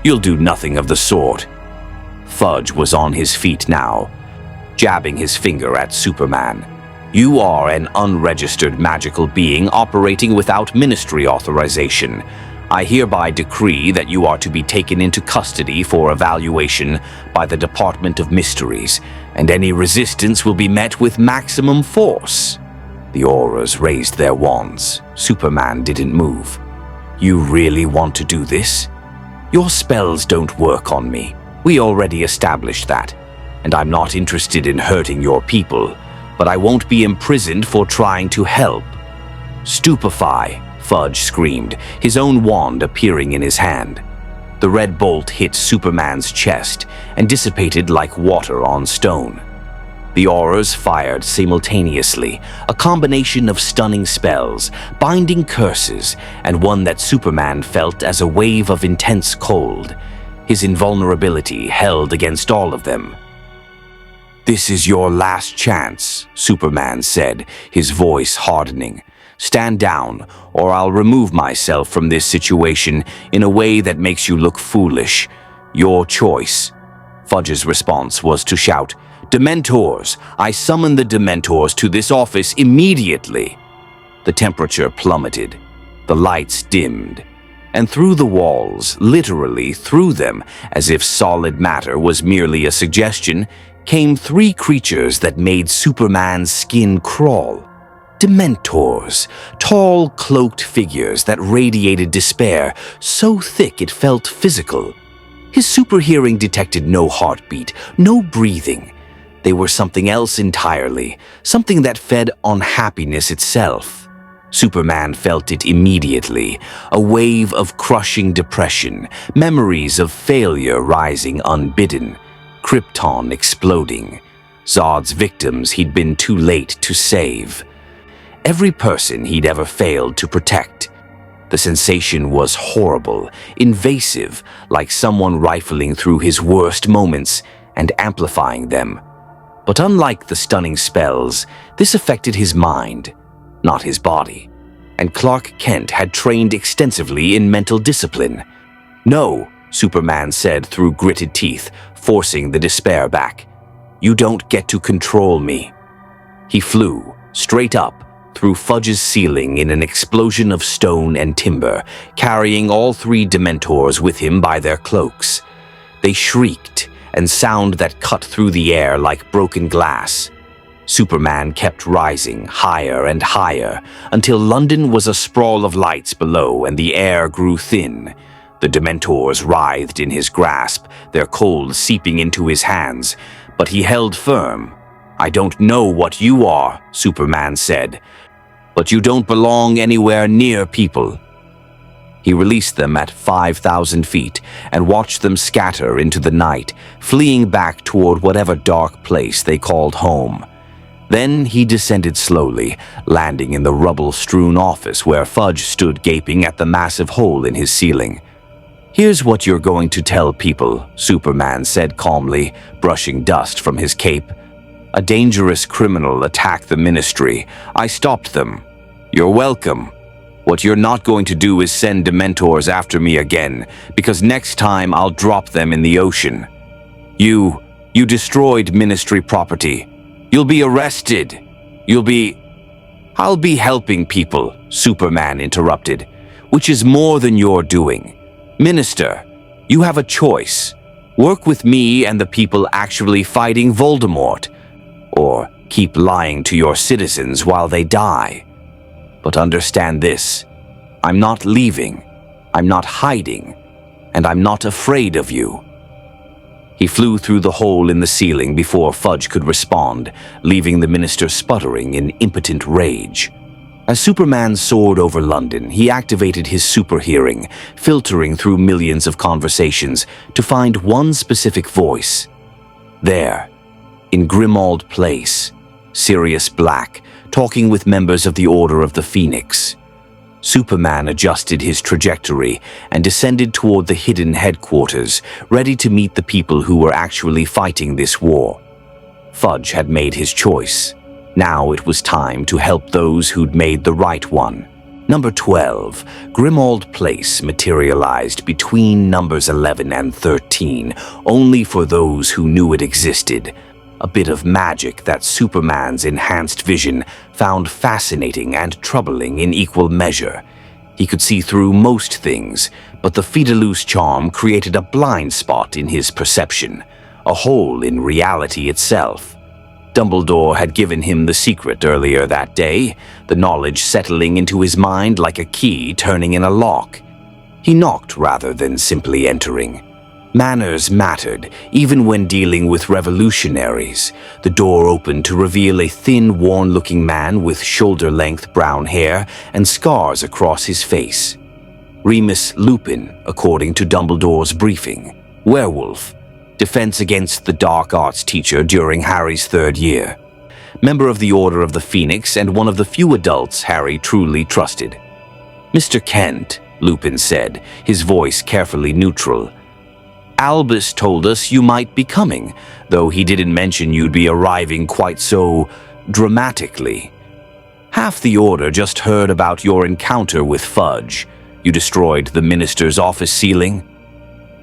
You'll do nothing of the sort. Fudge was on his feet now, jabbing his finger at Superman. You are an unregistered magical being operating without ministry authorization. I hereby decree that you are to be taken into custody for evaluation by the Department of Mysteries, and any resistance will be met with maximum force. The auras raised their wands. Superman didn't move. You really want to do this? Your spells don't work on me. We already established that. And I'm not interested in hurting your people, but I won't be imprisoned for trying to help. Stupefy, Fudge screamed, his own wand appearing in his hand. The red bolt hit Superman's chest and dissipated like water on stone. The auras fired simultaneously, a combination of stunning spells, binding curses, and one that Superman felt as a wave of intense cold. His invulnerability held against all of them. This is your last chance, Superman said, his voice hardening. Stand down, or I'll remove myself from this situation in a way that makes you look foolish. Your choice. Fudge's response was to shout, Dementors! I summon the Dementors to this office immediately! The temperature plummeted. The lights dimmed. And through the walls, literally through them, as if solid matter was merely a suggestion, came three creatures that made Superman's skin crawl. Dementors, tall, cloaked figures that radiated despair, so thick it felt physical. His super hearing detected no heartbeat, no breathing. They were something else entirely, something that fed on happiness itself. Superman felt it immediately, a wave of crushing depression, memories of failure rising unbidden, Krypton exploding, Zod's victims he'd been too late to save. Every person he'd ever failed to protect. The sensation was horrible, invasive, like someone rifling through his worst moments and amplifying them. But unlike the stunning spells, this affected his mind, not his body. And Clark Kent had trained extensively in mental discipline. No, Superman said through gritted teeth, forcing the despair back. You don't get to control me. He flew, straight up, through Fudge's ceiling in an explosion of stone and timber, carrying all three Dementors with him by their cloaks. They shrieked, and sound that cut through the air like broken glass. Superman kept rising higher and higher until London was a sprawl of lights below and the air grew thin. The Dementors writhed in his grasp, their cold seeping into his hands, but he held firm. I don't know what you are, Superman said, but you don't belong anywhere near people. He released them at 5,000 feet and watched them scatter into the night, fleeing back toward whatever dark place they called home. Then he descended slowly, landing in the rubble-strewn office where Fudge stood gaping at the massive hole in his ceiling. "Here's what you're going to tell people," Superman said calmly, brushing dust from his cape. "A dangerous criminal attacked the Ministry. I stopped them. You're welcome. What you're not going to do is send Dementors after me again, because next time I'll drop them in the ocean. You destroyed Ministry property. You'll be arrested. I'll be helping people," Superman interrupted, "which is more than you're doing. Minister, you have a choice. Work with me and the people actually fighting Voldemort, or keep lying to your citizens while they die. But understand this, I'm not leaving, I'm not hiding, and I'm not afraid of you." He flew through the hole in the ceiling before Fudge could respond, leaving the minister sputtering in impotent rage. As Superman soared over London, he activated his super hearing, filtering through millions of conversations to find one specific voice. There, in Grimmauld Place, Sirius Black, talking with members of the Order of the Phoenix. Superman adjusted his trajectory and descended toward the hidden headquarters, ready to meet the people who were actually fighting this war. Fudge had made his choice. Now it was time to help those who'd made the right one. Number 12, Grimmauld Place materialized between numbers 11 and 13, only for those who knew it existed. A bit of magic that Superman's enhanced vision found fascinating and troubling in equal measure. He could see through most things, but the Fidalus charm created a blind spot in his perception, a hole in reality itself. Dumbledore had given him the secret earlier that day, the knowledge settling into his mind like a key turning in a lock. He knocked rather than simply entering. Manners mattered, even when dealing with revolutionaries. The door opened to reveal a thin, worn-looking man with shoulder-length brown hair and scars across his face. Remus Lupin, according to Dumbledore's briefing. Werewolf. Defense against the dark arts teacher during Harry's 3rd year. Member of the Order of the Phoenix and one of the few adults Harry truly trusted. "Mr. Kent," Lupin said, his voice carefully neutral. "Albus told us you might be coming, though he didn't mention you'd be arriving quite so dramatically. Half the Order just heard about your encounter with Fudge. You destroyed the minister's office ceiling."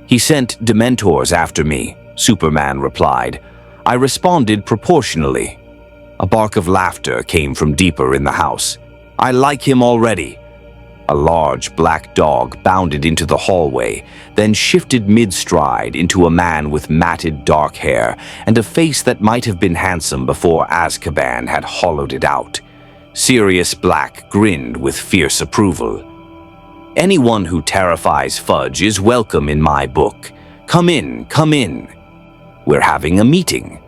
"He sent Dementors after me," Superman replied. "I responded proportionally." A bark of laughter came from deeper in the house. "I like him already." A large black dog bounded into the hallway, then shifted mid-stride into a man with matted dark hair and a face that might have been handsome before Azkaban had hollowed it out. Sirius Black grinned with fierce approval. "Anyone who terrifies Fudge is welcome in my book. Come in, come in. We're having a meeting."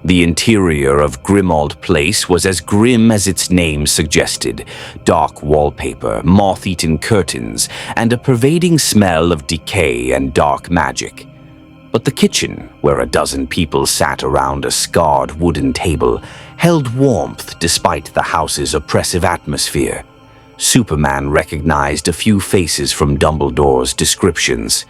The interior of Grimmauld Place was as grim as its name suggested. Dark wallpaper, moth-eaten curtains, and a pervading smell of decay and dark magic. But the kitchen, where a dozen people sat around a scarred wooden table, held warmth despite the house's oppressive atmosphere. Superman recognized a few faces from Dumbledore's descriptions.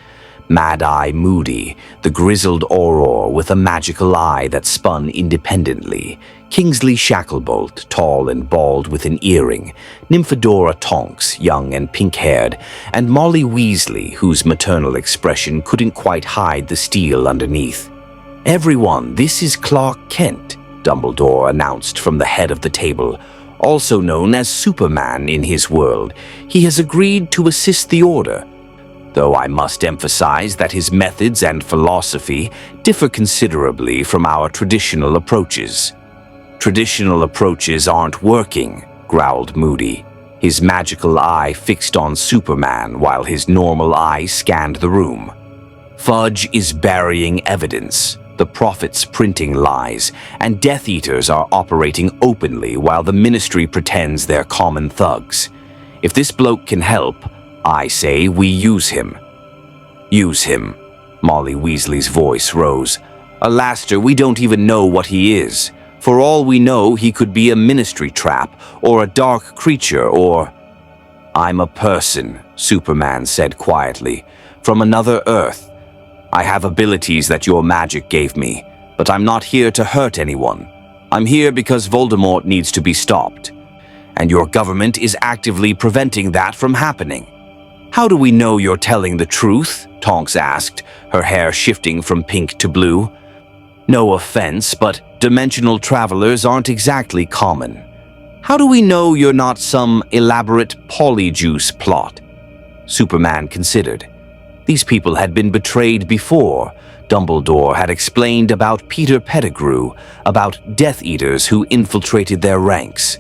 Mad-Eye Moody, the grizzled Auror with a magical eye that spun independently, Kingsley Shacklebolt, tall and bald with an earring, Nymphadora Tonks, young and pink-haired, and Molly Weasley, whose maternal expression couldn't quite hide the steel underneath. "Everyone, this is Clark Kent," Dumbledore announced from the head of the table. "Also known as Superman in his world, he has agreed to assist the Order, though I must emphasize that his methods and philosophy differ considerably from our traditional approaches." "Traditional approaches aren't working," growled Moody, his magical eye fixed on Superman while his normal eye scanned the room. "Fudge is burying evidence. The Prophet's printing lies, and Death Eaters are operating openly while the Ministry pretends they're common thugs. If this bloke can help, I say we use him. Use him. Molly Weasley's voice rose. Alastair, we don't even know what he is. For all we know, he could be a ministry trap, or a dark creature, or... I'm a person, Superman said quietly, from another Earth. I have abilities that your magic gave me, but I'm not here to hurt anyone. I'm here because Voldemort needs to be stopped. And your government is actively preventing that from happening. How do we know you're telling the truth? Tonks asked, her hair shifting from pink to blue. No offense, but dimensional travelers aren't exactly common. How do we know you're not some elaborate polyjuice plot? Superman considered. These people had been betrayed before. Dumbledore had explained about Peter Pettigrew, about Death Eaters who infiltrated their ranks.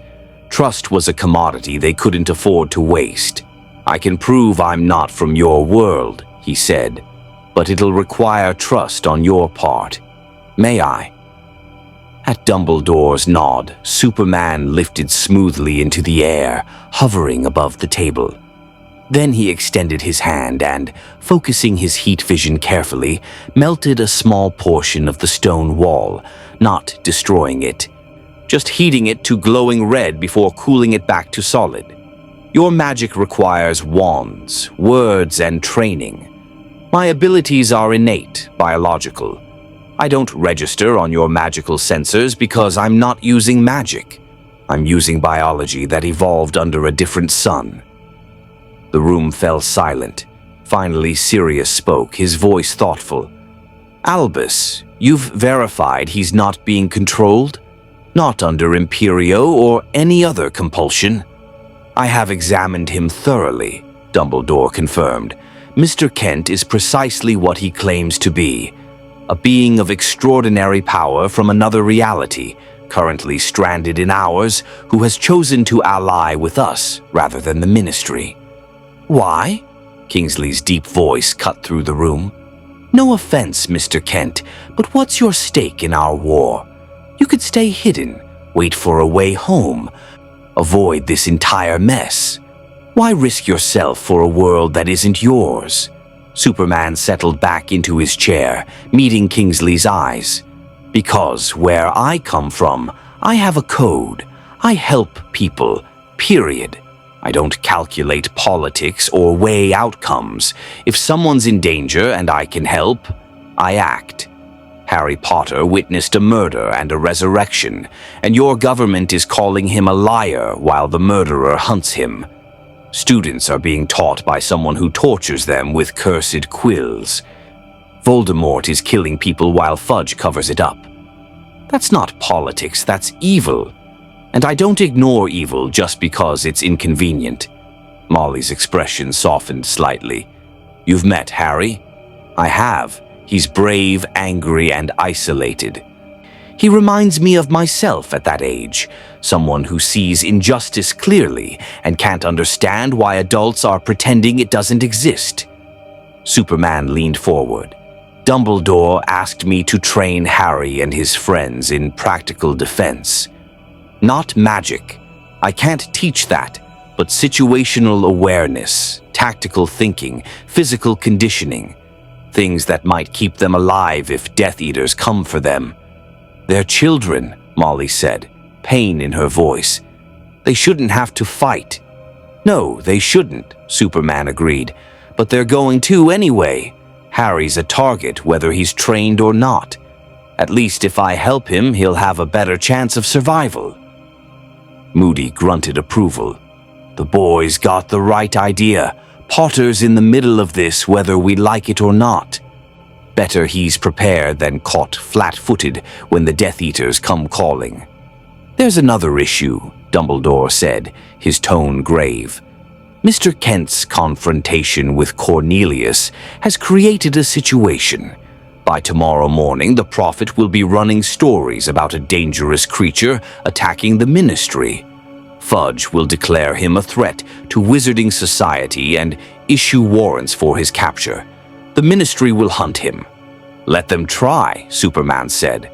Trust was a commodity they couldn't afford to waste. I can prove I'm not from your world, he said, but it'll require trust on your part. May I? At Dumbledore's nod, Superman lifted smoothly into the air, hovering above the table. Then he extended his hand and, focusing his heat vision carefully, melted a small portion of the stone wall, not destroying it, just heating it to glowing red before cooling it back to solid. Your magic requires wands, words, and training. My abilities are innate, biological. I don't register on your magical sensors because I'm not using magic. I'm using biology that evolved under a different sun. The room fell silent. Finally, Sirius spoke, his voice thoughtful. Albus, you've verified he's not being controlled? Not under Imperio or any other compulsion? I have examined him thoroughly, Dumbledore confirmed. Mr. Kent is precisely what he claims to be. A being of extraordinary power from another reality, currently stranded in ours, who has chosen to ally with us rather than the Ministry. Why? Kingsley's deep voice cut through the room. No offense, Mr. Kent, but what's your stake in our war? You could stay hidden, wait for a way home, avoid this entire mess. Why risk yourself for a world that isn't yours? Superman settled back into his chair, meeting Kingsley's eyes. Because where I come from, I have a code. I help people, period. I don't calculate politics or weigh outcomes. If someone's in danger and I can help, I act. Harry Potter witnessed a murder and a resurrection, and your government is calling him a liar while the murderer hunts him. Students are being taught by someone who tortures them with cursed quills. Voldemort is killing people while Fudge covers it up. That's not politics, that's evil. And I don't ignore evil just because it's inconvenient. Molly's expression softened slightly. You've met Harry? I have. He's brave, angry, and isolated. He reminds me of myself at that age, someone who sees injustice clearly and can't understand why adults are pretending it doesn't exist. Superman leaned forward. Dumbledore asked me to train Harry and his friends in practical defense. Not magic. I can't teach that, but situational awareness, tactical thinking, physical conditioning, things that might keep them alive if Death Eaters come for them. They're children, Molly said, pain in her voice. They shouldn't have to fight. No, they shouldn't, Superman agreed, but they're going to anyway. Harry's a target whether he's trained or not. At least if I help him, he'll have a better chance of survival. Moody grunted approval. The boy's got the right idea. Potter's in the middle of this whether we like it or not. Better he's prepared than caught flat-footed when the Death Eaters come calling. There's another issue, Dumbledore said, his tone grave. Mr. Kent's confrontation with Cornelius has created a situation. By tomorrow morning, the Prophet will be running stories about a dangerous creature attacking the Ministry. Fudge will declare him a threat to Wizarding Society and issue warrants for his capture. The Ministry will hunt him. Let them try, Superman said.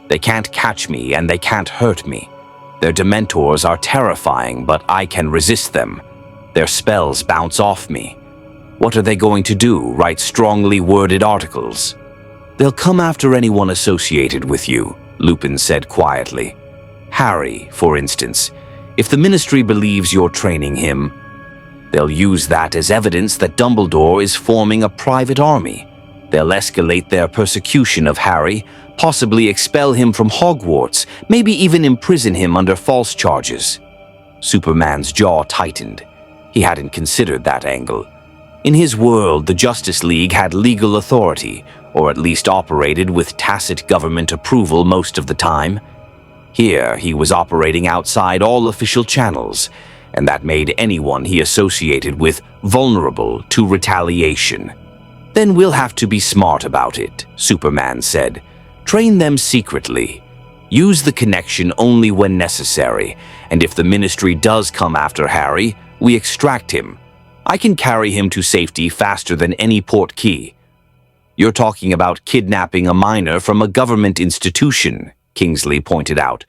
They can't catch me and they can't hurt me. Their Dementors are terrifying, but I can resist them. Their spells bounce off me. What are they going to do, write strongly worded articles? They'll come after anyone associated with you, Lupin said quietly. Harry, for instance. If the Ministry believes you're training him, they'll use that as evidence that Dumbledore is forming a private army. They'll escalate their persecution of Harry, possibly expel him from Hogwarts, maybe even imprison him under false charges. Superman's jaw tightened. He hadn't considered that angle. In his world, the Justice League had legal authority, or at least operated with tacit government approval most of the time. Here, he was operating outside all official channels, and that made anyone he associated with vulnerable to retaliation. Then we'll have to be smart about it, Superman said. Train them secretly. Use the connection only when necessary, and if the Ministry does come after Harry, we extract him. I can carry him to safety faster than any port key. You're talking about kidnapping a minor from a government institution, Kingsley pointed out,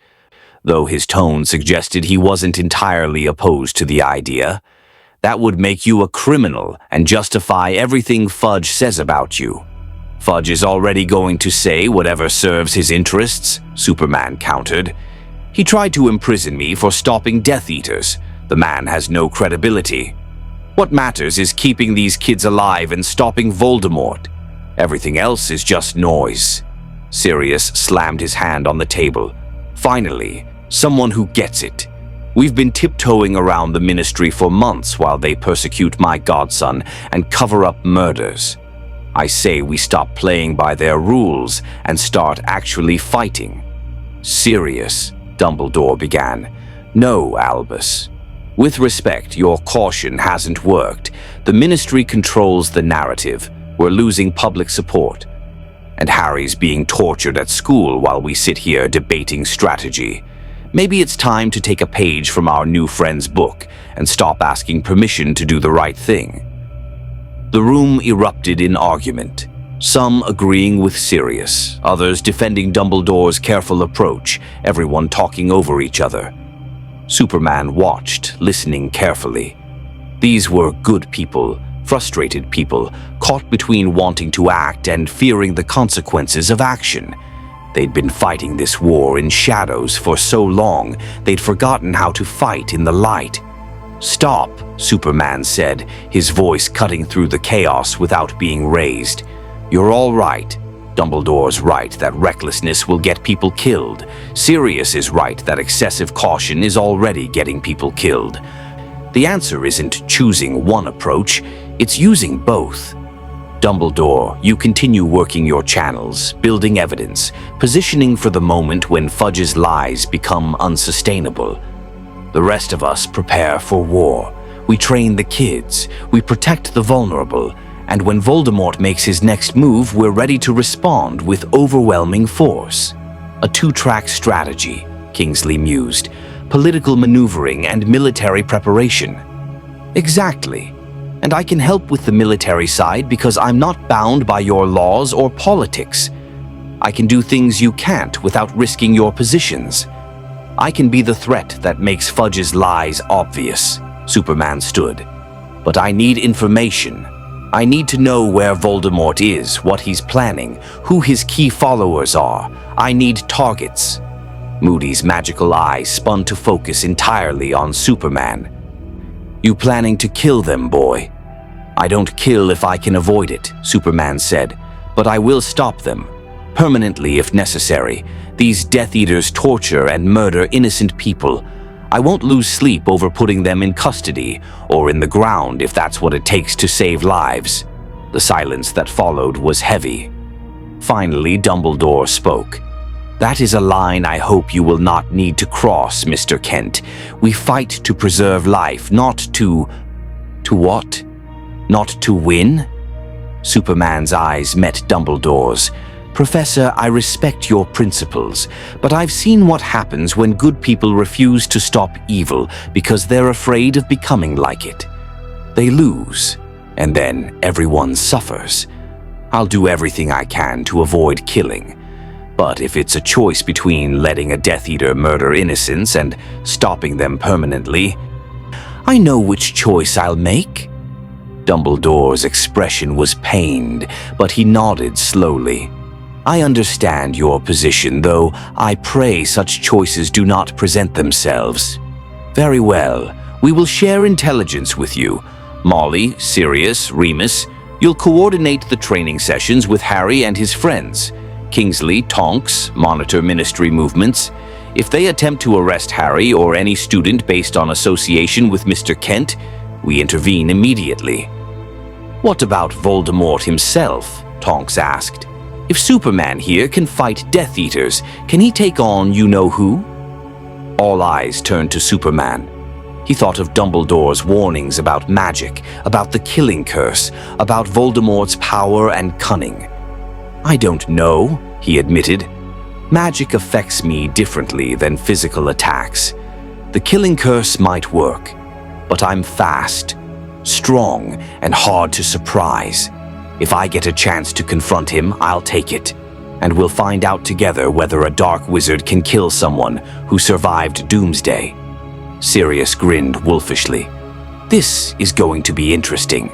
though his tone suggested he wasn't entirely opposed to the idea. That would make you a criminal and justify everything Fudge says about you. Fudge is already going to say whatever serves his interests, Superman countered. He tried to imprison me for stopping Death Eaters. The man has no credibility. What matters is keeping these kids alive and stopping Voldemort. Everything else is just noise. Sirius slammed his hand on the table. Finally, someone who gets it. We've been tiptoeing around the Ministry for months while they persecute my godson and cover up murders. I say we stop playing by their rules and start actually fighting. Sirius, Dumbledore began. No, Albus. With respect, your caution hasn't worked. The Ministry controls the narrative. We're losing public support. And Harry's being tortured at school while we sit here debating strategy. Maybe it's time to take a page from our new friend's book and stop asking permission to do the right thing. The room erupted in argument, some agreeing with Sirius, others defending Dumbledore's careful approach, everyone talking over each other. Superman watched, listening carefully. These were good people, frustrated people, caught between wanting to act and fearing the consequences of action. They'd been fighting this war in shadows for so long, they'd forgotten how to fight in the light. Stop, Superman said, his voice cutting through the chaos without being raised. You're all right. Dumbledore's right that recklessness will get people killed. Sirius is right that excessive caution is already getting people killed. The answer isn't choosing one approach, it's using both. Dumbledore, you continue working your channels, building evidence, positioning for the moment when Fudge's lies become unsustainable. The rest of us prepare for war. We train the kids, we protect the vulnerable, and when Voldemort makes his next move, we're ready to respond with overwhelming force. A two-track strategy, Kingsley mused, political maneuvering and military preparation. Exactly. And I can help with the military side because I'm not bound by your laws or politics. I can do things you can't without risking your positions. I can be the threat that makes Fudge's lies obvious, Superman stood. But I need information. I need to know where Voldemort is, what he's planning, who his key followers are. I need targets. Moody's magical eye spun to focus entirely on Superman. You planning to kill them, boy? I don't kill if I can avoid it, Superman said, but I will stop them. Permanently if necessary. These Death Eaters torture and murder innocent people. I won't lose sleep over putting them in custody or in the ground if that's what it takes to save lives. The silence that followed was heavy. Finally, Dumbledore spoke. That is a line I hope you will not need to cross, Mr. Kent. We fight to preserve life, not to... To what? Not to win? Superman's eyes met Dumbledore's. Professor, I respect your principles, but I've seen what happens when good people refuse to stop evil because they're afraid of becoming like it. They lose, and then everyone suffers. I'll do everything I can to avoid killing. But if it's a choice between letting a Death Eater murder innocents and stopping them permanently, I know which choice I'll make." Dumbledore's expression was pained, but he nodded slowly. "I understand your position, though I pray such choices do not present themselves. Very well, we will share intelligence with you. Molly, Sirius, Remus, you'll coordinate the training sessions with Harry and his friends. Kingsley, Tonks, monitor ministry movements. If they attempt to arrest Harry or any student based on association with Mr. Kent, we intervene immediately." "What about Voldemort himself?" Tonks asked. "If Superman here can fight Death Eaters, can he take on you-know-who?" All eyes turned to Superman. He thought of Dumbledore's warnings about magic, about the killing curse, about Voldemort's power and cunning. "I don't know," he admitted. "Magic affects me differently than physical attacks. The killing curse might work, but I'm fast, strong, and hard to surprise. If I get a chance to confront him, I'll take it, and we'll find out together whether a dark wizard can kill someone who survived Doomsday." Sirius grinned wolfishly. "This is going to be interesting."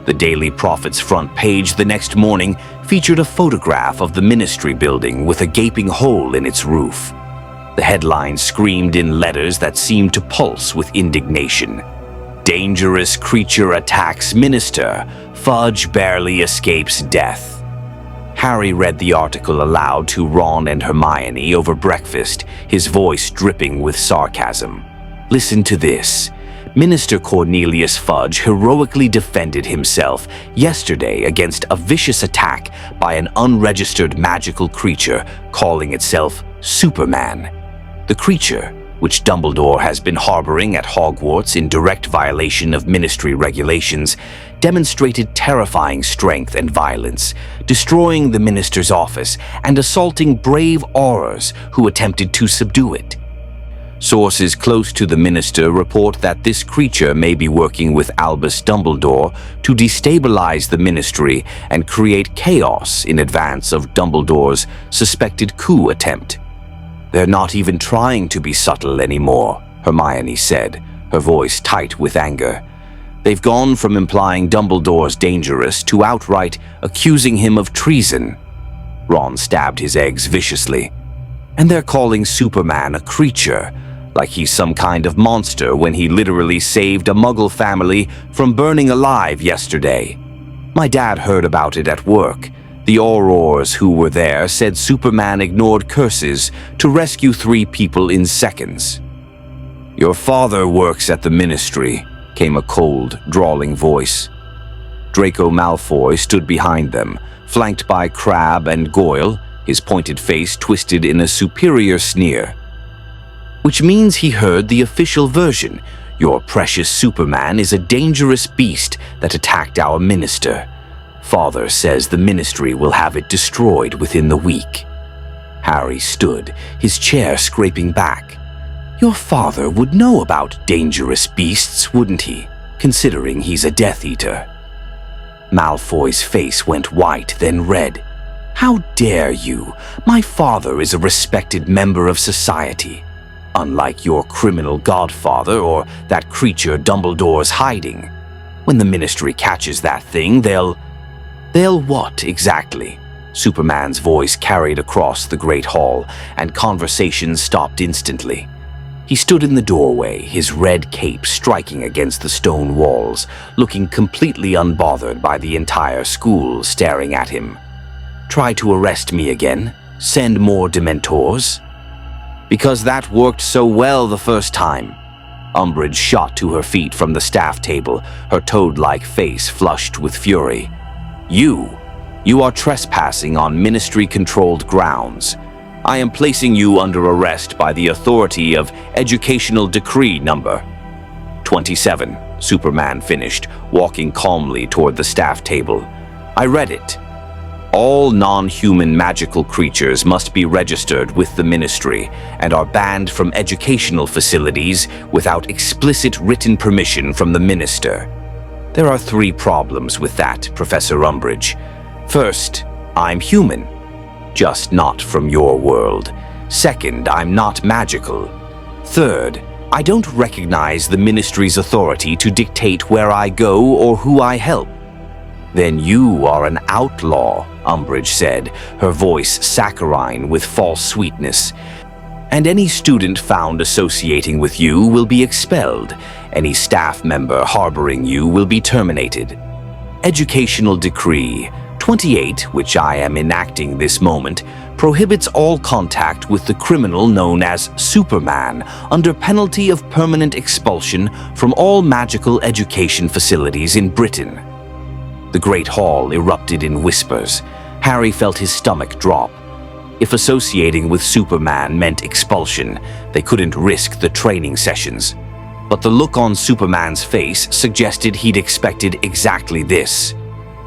The Daily Prophet's front page the next morning featured a photograph of the ministry building with a gaping hole in its roof. The headline screamed in letters that seemed to pulse with indignation. "Dangerous creature attacks minister. Fudge barely escapes death." Harry read the article aloud to Ron and Hermione over breakfast, his voice dripping with sarcasm. "Listen to this. Minister Cornelius Fudge heroically defended himself yesterday against a vicious attack by an unregistered magical creature calling itself Superman. The creature, which Dumbledore has been harboring at Hogwarts in direct violation of ministry regulations, demonstrated terrifying strength and violence, destroying the minister's office and assaulting brave Aurors who attempted to subdue it. Sources close to the minister report that this creature may be working with Albus Dumbledore to destabilize the ministry and create chaos in advance of Dumbledore's suspected coup attempt. "They're not even trying to be subtle anymore," Hermione said, her voice tight with anger. "They've gone from implying Dumbledore's dangerous to outright accusing him of treason." Ron stabbed his eggs viciously. "And they're calling Superman a creature, like he's some kind of monster when he literally saved a Muggle family from burning alive yesterday. My dad heard about it at work. The Aurors who were there said Superman ignored curses to rescue 3 people in seconds." "Your father works at the ministry," came a cold, drawling voice. Draco Malfoy stood behind them, flanked by Crabbe and Goyle, his pointed face twisted in a superior sneer. "Which means he heard the official version. Your precious Superman is a dangerous beast that attacked our minister. Father says the ministry will have it destroyed within the week." Harry stood, his chair scraping back. "Your father would know about dangerous beasts, wouldn't he, considering he's a Death Eater?" Malfoy's face went white, then red. "How dare you? My father is a respected member of society. Unlike your criminal godfather or that creature Dumbledore's hiding. When the ministry catches that thing, they'll what exactly?" Superman's voice carried across the Great Hall, and conversation stopped instantly. He stood in the doorway, his red cape striking against the stone walls, looking completely unbothered by the entire school staring at him. "Try to arrest me again? Send more Dementors?" "Because that worked so well the first time." Umbridge shot to her feet from the staff table, her toad-like face flushed with fury. You are trespassing on ministry-controlled grounds. I am placing you under arrest by the authority of Educational Decree Number 27, Superman finished, walking calmly toward the staff table. "I read it. All non-human magical creatures must be registered with the ministry and are banned from educational facilities without explicit written permission from the minister. There are 3 problems with that, Professor Umbridge. First, I'm human, just not from your world. Second, I'm not magical. Third, I don't recognize the ministry's authority to dictate where I go or who I help. Then you are an outlaw, Umbridge said, her voice saccharine with false sweetness. And any student found associating with you will be expelled. Any staff member harboring you will be terminated. Educational Decree 28, which I am enacting this moment, prohibits all contact with the criminal known as Superman under penalty of permanent expulsion from all magical education facilities in Britain. The Great Hall erupted in whispers. Harry felt his stomach drop. If associating with Superman meant expulsion, they couldn't risk the training sessions. But the look on Superman's face suggested he'd expected exactly this.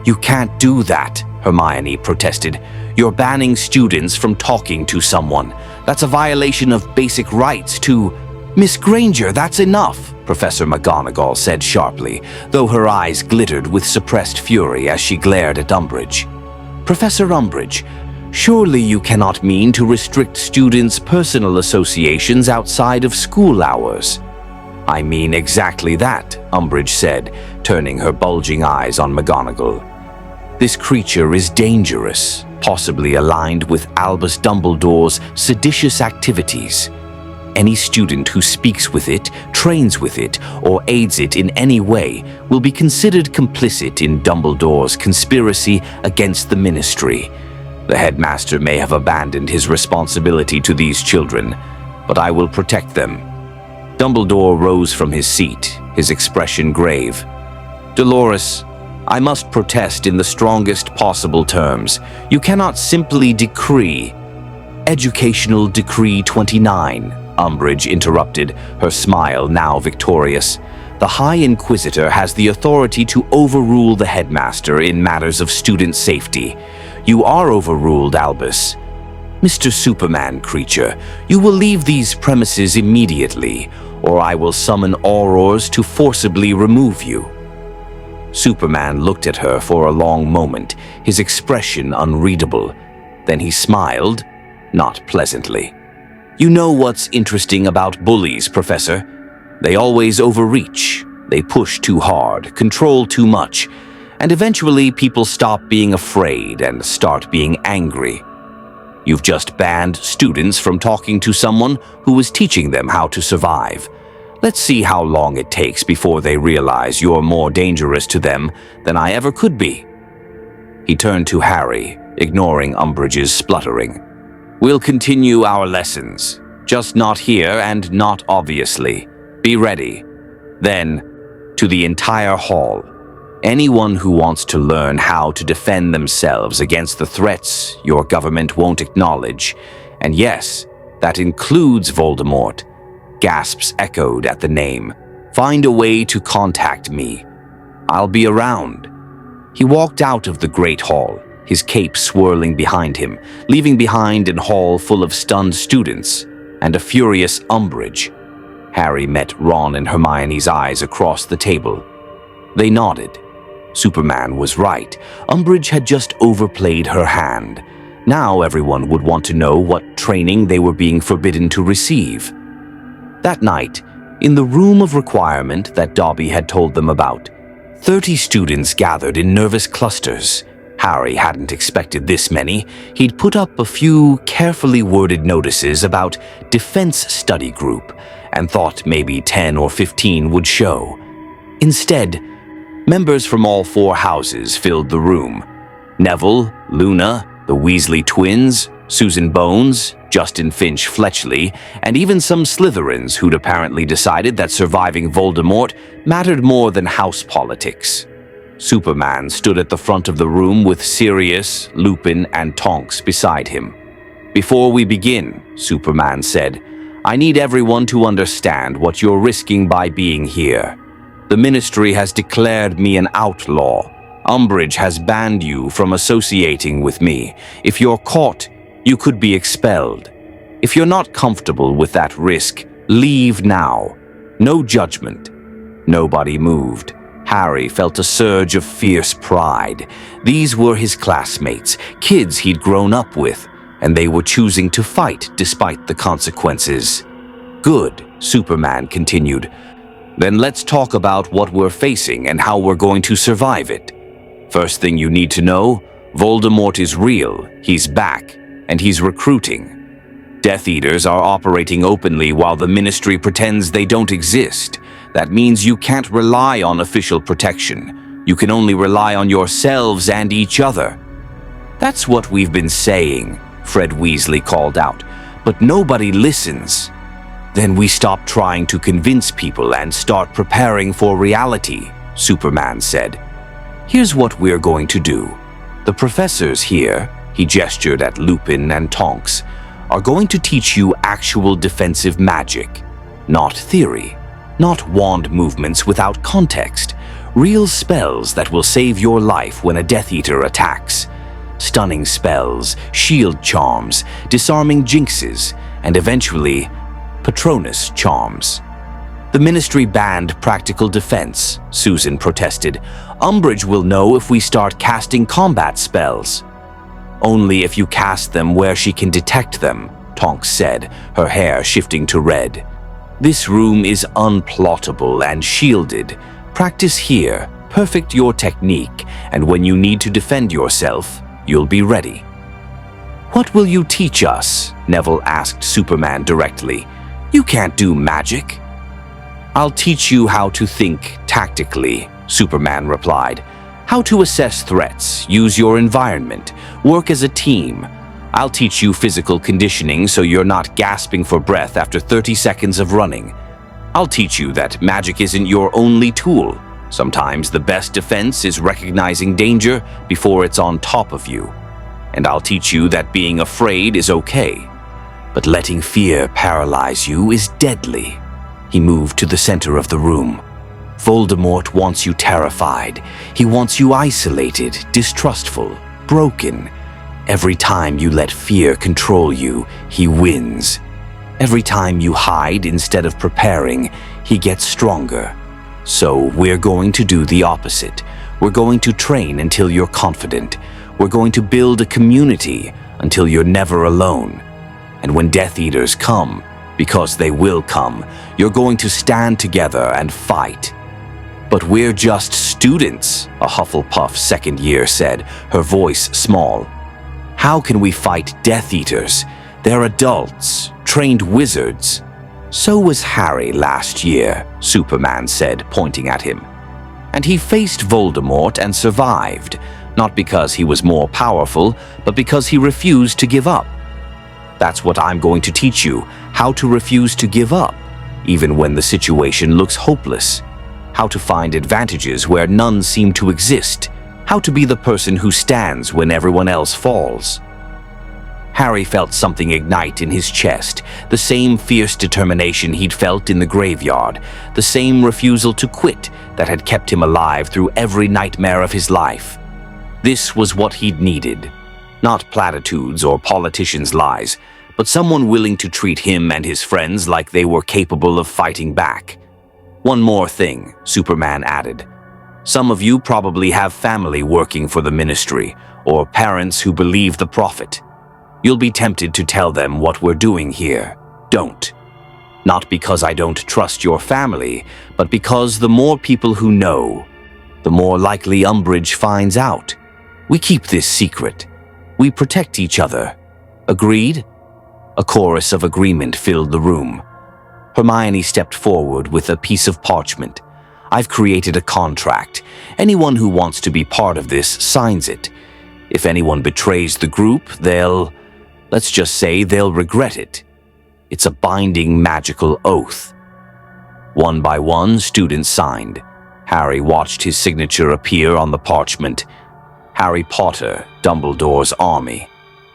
"You can't do that," Hermione protested. "You're banning students from talking to someone. That's a violation of basic rights to—" "Miss Granger, that's enough," Professor McGonagall said sharply, though her eyes glittered with suppressed fury as she glared at Umbridge. "Professor Umbridge, surely you cannot mean to restrict students' personal associations outside of school hours." "I mean exactly that," Umbridge said, turning her bulging eyes on McGonagall. "This creature is dangerous, possibly aligned with Albus Dumbledore's seditious activities. Any student who speaks with it, trains with it, or aids it in any way will be considered complicit in Dumbledore's conspiracy against the Ministry. The headmaster may have abandoned his responsibility to these children, but I will protect them." Dumbledore rose from his seat, his expression grave. "Dolores, I must protest in the strongest possible terms. You cannot simply decree—" "Educational Decree 29, Umbridge interrupted, her smile now victorious. "The High Inquisitor has the authority to overrule the headmaster in matters of student safety. You are overruled, Albus. Mr. Superman creature, you will leave these premises immediately, or I will summon Aurors to forcibly remove you." Superman looked at her for a long moment, his expression unreadable. Then he smiled, not pleasantly. "You know what's interesting about bullies, Professor? They always overreach. They push too hard, control too much, and eventually people stop being afraid and start being angry. You've just banned students from talking to someone who was teaching them how to survive. Let's see how long it takes before they realize you're more dangerous to them than I ever could be." He turned to Harry, ignoring Umbridge's spluttering. "We'll continue our lessons, just not here and not obviously. Be ready." Then, to the entire hall, "Anyone who wants to learn how to defend themselves against the threats your government won't acknowledge, and yes, that includes Voldemort," gasps echoed at the name. "Find a way to contact me. I'll be around." He walked out of the Great Hall, his cape swirling behind him, leaving behind a hall full of stunned students and a furious Umbridge. Harry met Ron and Hermione's eyes across the table. They nodded. Superman was right. Umbridge had just overplayed her hand. Now everyone would want to know what training they were being forbidden to receive. That night, in the room of requirement that Dobby had told them about, 30 students gathered in nervous clusters. Harry hadn't expected this many. He'd put up a few carefully worded notices about Defense Study Group and thought maybe 10 or 15 would show. Instead, members from all 4 houses filled the room. Neville, Luna, the Weasley twins, Susan Bones, Justin Finch Fletchley, and even some Slytherins who'd apparently decided that surviving Voldemort mattered more than house politics. Superman stood at the front of the room with Sirius, Lupin, and Tonks beside him. "Before we begin," Superman said, "I need everyone to understand what you're risking by being here. The Ministry has declared me an outlaw. Umbridge has banned you from associating with me. If you're caught, you could be expelled. If you're not comfortable with that risk, leave now. No judgment." Nobody moved. Harry felt a surge of fierce pride. These were his classmates, kids he'd grown up with, and they were choosing to fight despite the consequences. Good, Superman continued. Then let's talk about what we're facing and how we're going to survive it. First thing you need to know, Voldemort is real, he's back, and he's recruiting. Death Eaters are operating openly while the Ministry pretends they don't exist. That means you can't rely on official protection. You can only rely on yourselves and each other. That's what we've been saying, Fred Weasley called out, but nobody listens. Then we stop trying to convince people and start preparing for reality, Superman said. Here's what we're going to do. The professors here, he gestured at Lupin and Tonks, are going to teach you actual defensive magic, not theory, not wand movements without context, real spells that will save your life when a Death Eater attacks. Stunning spells, shield charms, disarming jinxes, and eventually, Patronus charms. The Ministry banned practical defense, Susan protested. Umbridge will know if we start casting combat spells. Only if you cast them where she can detect them, Tonks said, her hair shifting to red. This room is unplottable and shielded. Practice here, perfect your technique, and when you need to defend yourself, you'll be ready. What will you teach us? Neville asked Superman directly. You can't do magic. I'll teach you how to think tactically, Superman replied. How to assess threats, use your environment, work as a team. I'll teach you physical conditioning so you're not gasping for breath after 30 seconds of running. I'll teach you that magic isn't your only tool. Sometimes the best defense is recognizing danger before it's on top of you. And I'll teach you that being afraid is okay. But letting fear paralyze you is deadly. He moved to the center of the room. Voldemort wants you terrified. He wants you isolated, distrustful, broken. Every time you let fear control you, he wins. Every time you hide instead of preparing, he gets stronger. So we're going to do the opposite. We're going to train until you're confident. We're going to build a community until you're never alone. And when Death Eaters come, because they will come, you're going to stand together and fight. But we're just students, a Hufflepuff second year said, her voice small. How can we fight Death Eaters? They're adults, trained wizards. So was Harry last year, Superman said, pointing at him. And he faced Voldemort and survived, not because he was more powerful, but because he refused to give up. That's what I'm going to teach you, how to refuse to give up, even when the situation looks hopeless. How to find advantages where none seem to exist. How to be the person who stands when everyone else falls. Harry felt something ignite in his chest, the same fierce determination he'd felt in the graveyard, the same refusal to quit that had kept him alive through every nightmare of his life. This was what he'd needed. Not platitudes or politicians' lies, but someone willing to treat him and his friends like they were capable of fighting back. One more thing, Superman added. Some of you probably have family working for the Ministry, or parents who believe the prophet. You'll be tempted to tell them what we're doing here. Don't. Not because I don't trust your family, but because the more people who know, the more likely Umbridge finds out. We keep this secret. We protect each other. Agreed? A chorus of agreement filled the room. Hermione stepped forward with a piece of parchment. I've created a contract. Anyone who wants to be part of this signs it. If anyone betrays the group, let's just say they'll regret it. It's a binding magical oath. One by one, students signed. Harry watched his signature appear on the parchment. Harry Potter, Dumbledore's army,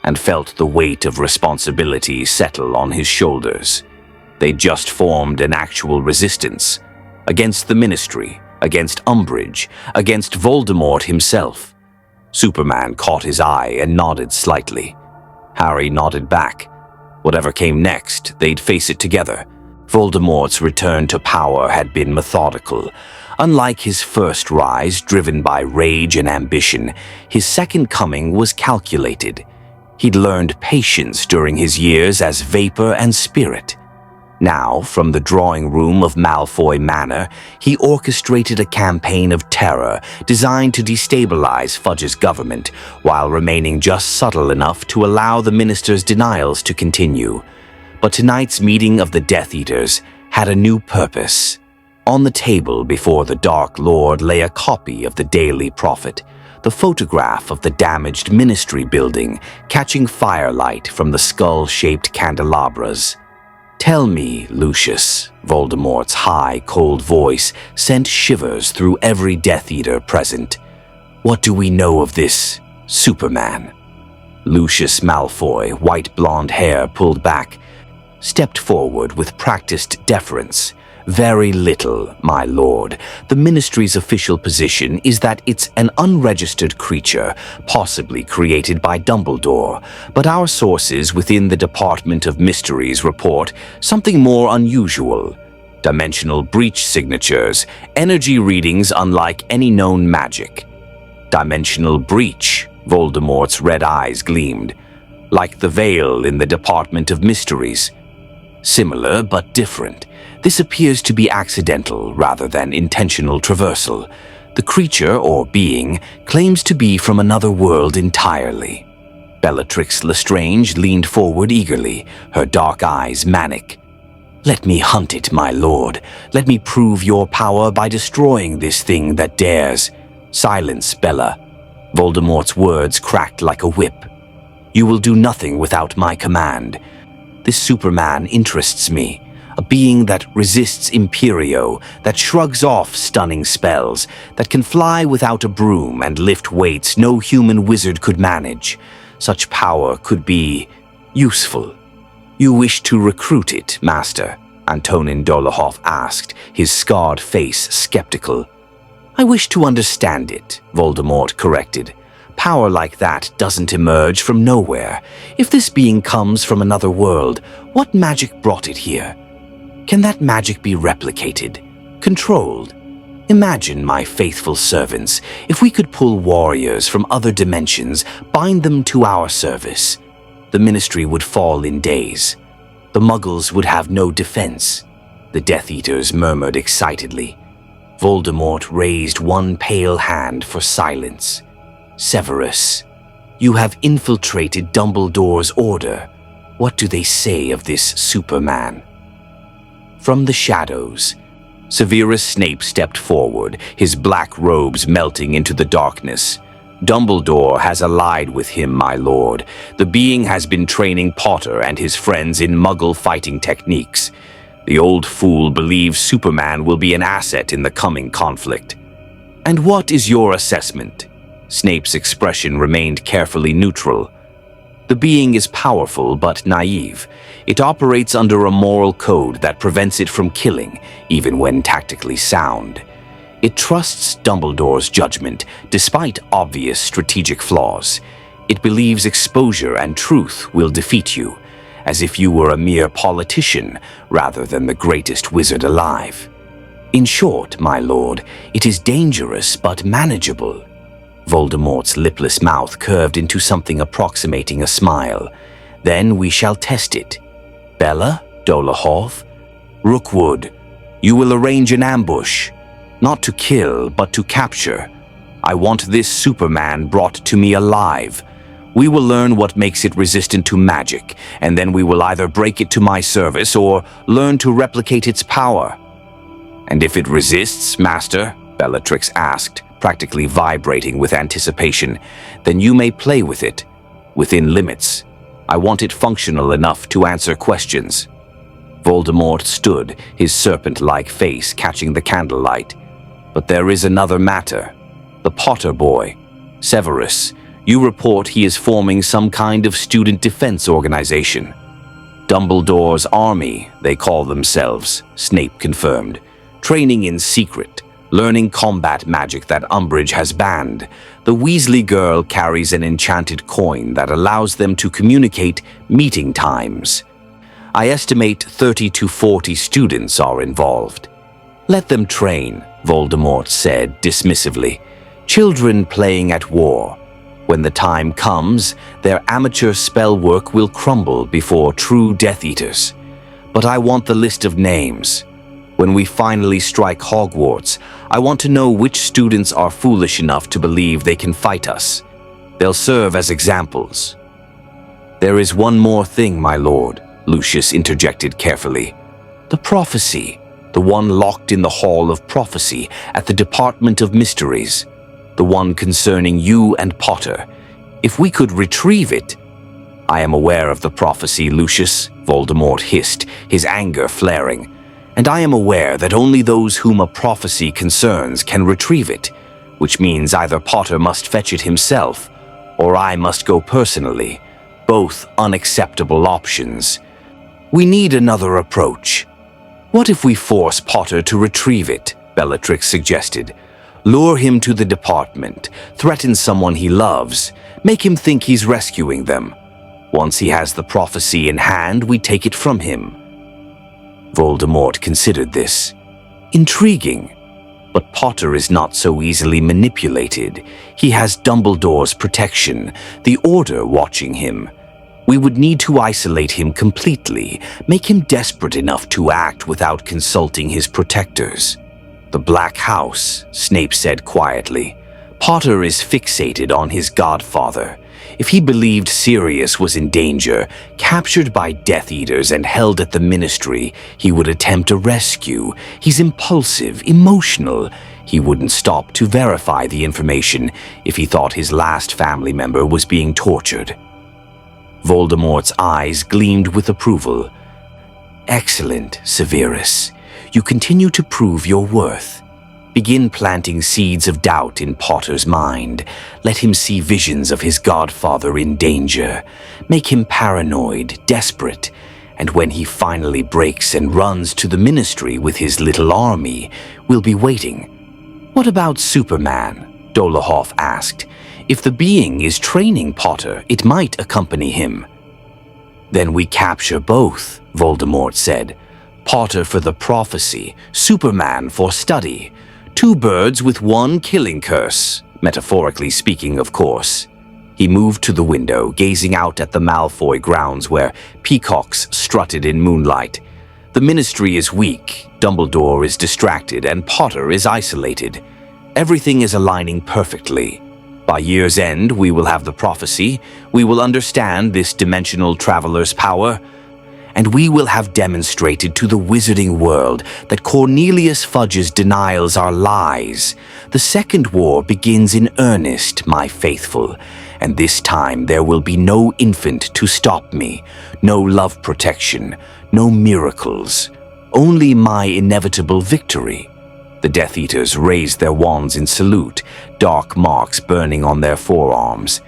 and felt the weight of responsibility settle on his shoulders. They just formed an actual resistance against the Ministry, against Umbridge, against Voldemort himself. Superman caught his eye and nodded slightly. Harry nodded back. Whatever came next, they'd face it together. Voldemort's return to power had been methodical. Unlike his first rise, driven by rage and ambition, his second coming was calculated. He'd learned patience during his years as vapor and spirit. Now, from the drawing room of Malfoy Manor, he orchestrated a campaign of terror designed to destabilize Fudge's government, while remaining just subtle enough to allow the minister's denials to continue. But tonight's meeting of the Death Eaters had a new purpose. On the table before the Dark Lord lay a copy of the Daily Prophet, the photograph of the damaged ministry building catching firelight from the skull-shaped candelabras. "Tell me, Lucius," Voldemort's high, cold voice sent shivers through every Death Eater present. "What do we know of this Superman?" Lucius Malfoy, white blonde hair pulled back, stepped forward with practiced deference. "Very little, my lord. The ministry's official position is that it's an unregistered creature, possibly created by Dumbledore, but our sources within the Department of Mysteries report something more unusual. Dimensional breach signatures, energy readings unlike any known magic." "Dimensional breach," Voldemort's red eyes gleamed. "Like the veil in the Department of Mysteries." "Similar but different. This appears to be accidental rather than intentional traversal. The creature, or being, claims to be from another world entirely." Bellatrix Lestrange leaned forward eagerly, her dark eyes manic. "Let me hunt it, my lord. Let me prove your power by destroying this thing that dares." "Silence, Bella." Voldemort's words cracked like a whip. "You will do nothing without my command. This Superman interests me. A being that resists Imperio, that shrugs off stunning spells, that can fly without a broom and lift weights no human wizard could manage. Such power could be useful." "You wish to recruit it, Master?" Antonin Dolohov asked, his scarred face skeptical. "I wish to understand it," Voldemort corrected. "Power like that doesn't emerge from nowhere. If this being comes from another world, what magic brought it here? Can that magic be replicated, controlled? Imagine, my faithful servants, if we could pull warriors from other dimensions, bind them to our service. The ministry would fall in days. The Muggles would have no defense." The Death Eaters murmured excitedly. Voldemort raised one pale hand for silence. "Severus, you have infiltrated Dumbledore's order. What do they say of this Superman?" From the shadows, Severus Snape stepped forward, his black robes melting into the darkness. "Dumbledore has allied with him, my lord. The being has been training Potter and his friends in Muggle fighting techniques. The old fool believes Superman will be an asset in the coming conflict." "And what is your assessment?" Snape's expression remained carefully neutral. "The being is powerful but naive. It operates under a moral code that prevents it from killing, even when tactically sound. It trusts Dumbledore's judgment, despite obvious strategic flaws. It believes exposure and truth will defeat you, as if you were a mere politician rather than the greatest wizard alive. In short, my lord, it is dangerous but manageable." Voldemort's lipless mouth curved into something approximating a smile. "Then we shall test it. Bella, Dolohov, Rookwood, you will arrange an ambush. Not to kill, but to capture. I want this Superman brought to me alive. We will learn what makes it resistant to magic, and then we will either break it to my service or learn to replicate its power." "And if it resists, Master?" Bellatrix asked, practically vibrating with anticipation. "Then you may play with it, within limits. I want it functional enough to answer questions." Voldemort stood, his serpent-like face catching the candlelight. "But there is another matter. The Potter boy, Severus. You report he is forming some kind of student defense organization." "Dumbledore's army, they call themselves," Snape confirmed. "Training in secret, learning combat magic that Umbridge has banned. The Weasley girl carries an enchanted coin that allows them to communicate meeting times. I estimate 30 to 40 students are involved." "Let them train," Voldemort said dismissively. "Children playing at war. When the time comes, their amateur spell work will crumble before true Death Eaters. But I want the list of names. When we finally strike Hogwarts, I want to know which students are foolish enough to believe they can fight us. They'll serve as examples." "There is one more thing, my lord," Lucius interjected carefully. "The prophecy, the one locked in the Hall of Prophecy at the Department of Mysteries, the one concerning you and Potter. If we could retrieve it—" "I am aware of the prophecy, Lucius," Voldemort hissed, his anger flaring. "And I am aware that only those whom a prophecy concerns can retrieve it, which means either Potter must fetch it himself, or I must go personally. Both unacceptable options. We need another approach. What if we force Potter to retrieve it?" Bellatrix suggested. "Lure him to the department, threaten someone he loves, make him think he's rescuing them. Once he has the prophecy in hand, we take it from him." Voldemort considered this. Intriguing. But Potter is not so easily manipulated. He has Dumbledore's protection, the Order watching him. We would need to isolate him completely, make him desperate enough to act without consulting his protectors. "The Black House," Snape said quietly. "Potter is fixated on his godfather. If he believed Sirius was in danger, captured by Death Eaters and held at the Ministry, he would attempt a rescue. He's impulsive, emotional. He wouldn't stop to verify the information if he thought his last family member was being tortured." Voldemort's eyes gleamed with approval. "Excellent, Severus. You continue to prove your worth. Begin planting seeds of doubt in Potter's mind. Let him see visions of his godfather in danger. Make him paranoid, desperate, and when he finally breaks and runs to the Ministry with his little army, we'll be waiting." "What about Superman?" Dolohov asked. "If the being is training Potter, it might accompany him." "Then we capture both," Voldemort said. "Potter for the prophecy, Superman for study. 2 birds with one killing curse, metaphorically speaking, of course." He moved to the window, gazing out at the Malfoy grounds where peacocks strutted in moonlight. The Ministry is weak, Dumbledore is distracted, and Potter is isolated. Everything is aligning perfectly. By year's end, we will have the prophecy, we will understand this dimensional traveler's power, and we will have demonstrated to the wizarding world that Cornelius Fudge's denials are lies. The Second War begins in earnest, my faithful, and this time there will be no infant to stop me, no love protection, no miracles, only my inevitable victory." The Death Eaters raised their wands in salute, dark marks burning on their forearms.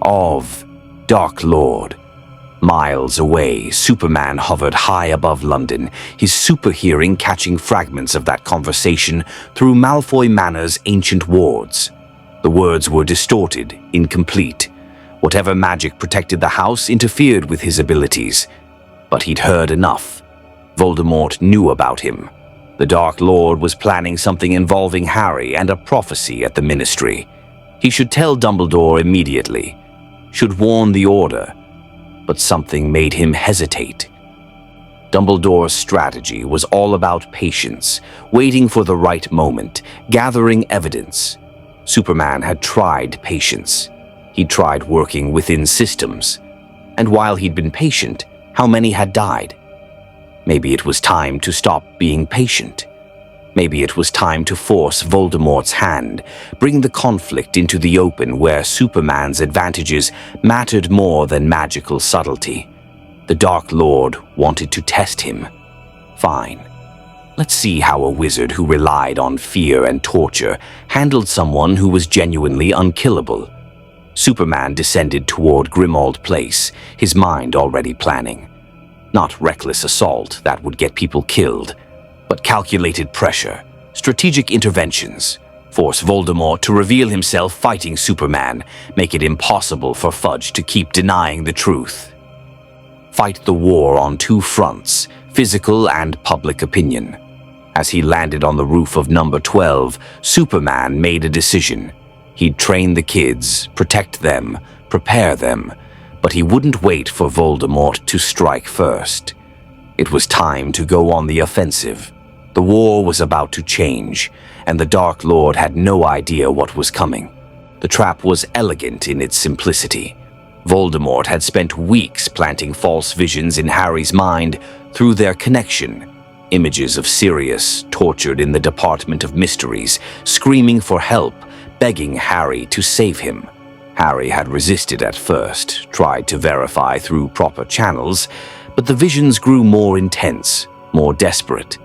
"Of Dark Lord." Miles away, Superman hovered high above London, his super hearing catching fragments of that conversation through Malfoy Manor's ancient wards. The words were distorted, incomplete. Whatever magic protected the house interfered with his abilities. But he'd heard enough. Voldemort knew about him. The Dark Lord was planning something involving Harry and a prophecy at the Ministry. He should tell Dumbledore immediately. Should warn the Order. But something made him hesitate. Dumbledore's strategy was all about patience, waiting for the right moment, gathering evidence. Superman had tried patience. He'd tried working within systems. And while he'd been patient, how many had died? Maybe it was time to stop being patient. Maybe it was time to force Voldemort's hand, bring the conflict into the open where Superman's advantages mattered more than magical subtlety. The Dark Lord wanted to test him. Fine. Let's see how a wizard who relied on fear and torture handled someone who was genuinely unkillable. Superman descended toward Grimmauld Place, his mind already planning. Not reckless assault that would get people killed, but calculated pressure, strategic interventions, force Voldemort to reveal himself fighting Superman, make it impossible for Fudge to keep denying the truth. Fight the war on 2 fronts, physical and public opinion. As he landed on the roof of number 12, Superman made a decision. He'd train the kids, protect them, prepare them, but he wouldn't wait for Voldemort to strike first. It was time to go on the offensive. The war was about to change, and the Dark Lord had no idea what was coming. The trap was elegant in its simplicity. Voldemort had spent weeks planting false visions in Harry's mind through their connection. Images of Sirius, tortured in the Department of Mysteries, screaming for help, begging Harry to save him. Harry had resisted at first, tried to verify through proper channels, but the visions grew more intense, more desperate.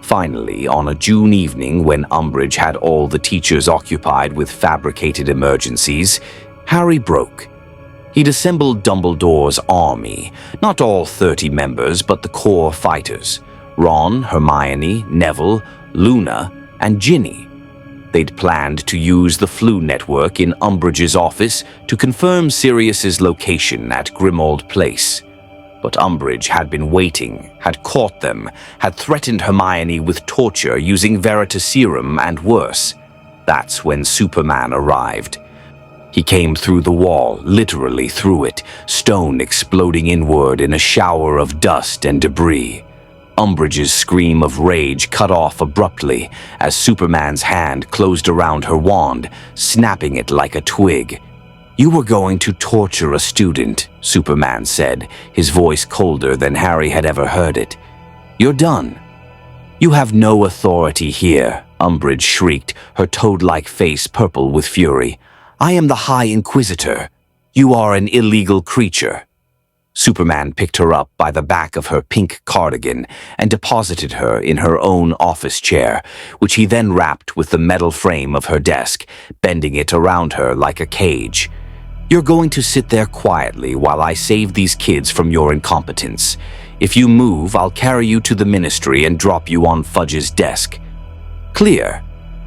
Finally, on a June evening when Umbridge had all the teachers occupied with fabricated emergencies, Harry broke. He'd assembled Dumbledore's army, not all 30 members, but the core fighters: Ron, Hermione, Neville, Luna, and Ginny. They'd planned to use the Flu network in Umbridge's office to confirm Sirius's location at Grimmauld Place. But Umbridge had been waiting, had caught them, had threatened Hermione with torture using Veritaserum and worse. That's when Superman arrived. He came through the wall, literally through it, stone exploding inward in a shower of dust and debris. Umbridge's scream of rage cut off abruptly as Superman's hand closed around her wand, snapping it like a twig. "You were going to torture a student," Superman said, his voice colder than Harry had ever heard it. "You're done." "You have no authority here," Umbridge shrieked, her toad-like face purple with fury. "I am the High Inquisitor. You are an illegal creature." Superman picked her up by the back of her pink cardigan and deposited her in her own office chair, which he then wrapped with the metal frame of her desk, bending it around her like a cage. "You're going to sit there quietly while I save these kids from your incompetence. If you move, I'll carry you to the Ministry and drop you on Fudge's desk." "Clear."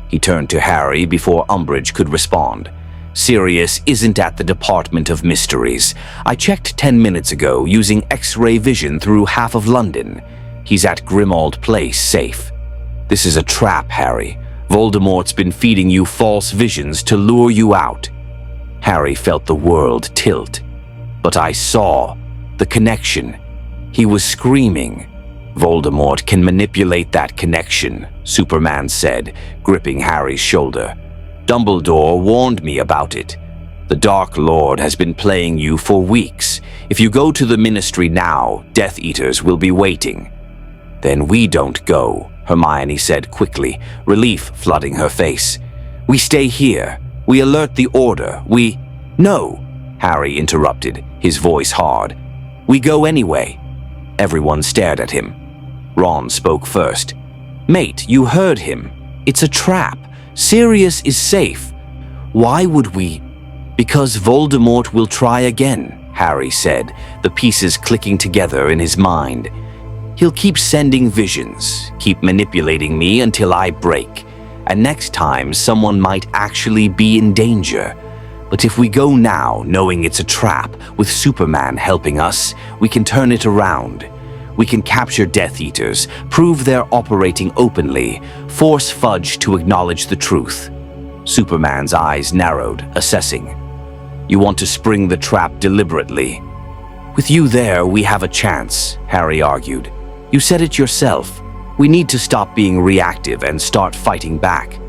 He turned to Harry before Umbridge could respond. "Sirius isn't at the Department of Mysteries. I checked 10 minutes ago using X-ray vision through half of London. He's at Grimmauld Place, safe. This is a trap, Harry. Voldemort's been feeding you false visions to lure you out." Harry felt the world tilt. "But I saw the connection. He was screaming." "Voldemort can manipulate that connection," Superman said, gripping Harry's shoulder. "Dumbledore warned me about it. The Dark Lord has been playing you for weeks. If you go to the Ministry now, Death Eaters will be waiting." "Then we don't go," Hermione said quickly, relief flooding her face. "We stay here. We alert the Order. We—" "No," Harry interrupted, his voice hard. "We go anyway." Everyone stared at him. Ron spoke first. "Mate, you heard him. It's a trap. Sirius is safe. Why would we—" "Because Voldemort will try again," Harry said, the pieces clicking together in his mind. "He'll keep sending visions, keep manipulating me until I break. And next time, someone might actually be in danger. But if we go now, knowing it's a trap, with Superman helping us, we can turn it around. We can capture Death Eaters, prove they're operating openly, force Fudge to acknowledge the truth." Superman's eyes narrowed, assessing. "You want to spring the trap deliberately?" "With you there, we have a chance," Harry argued. "You said it yourself. We need to stop being reactive and start fighting back.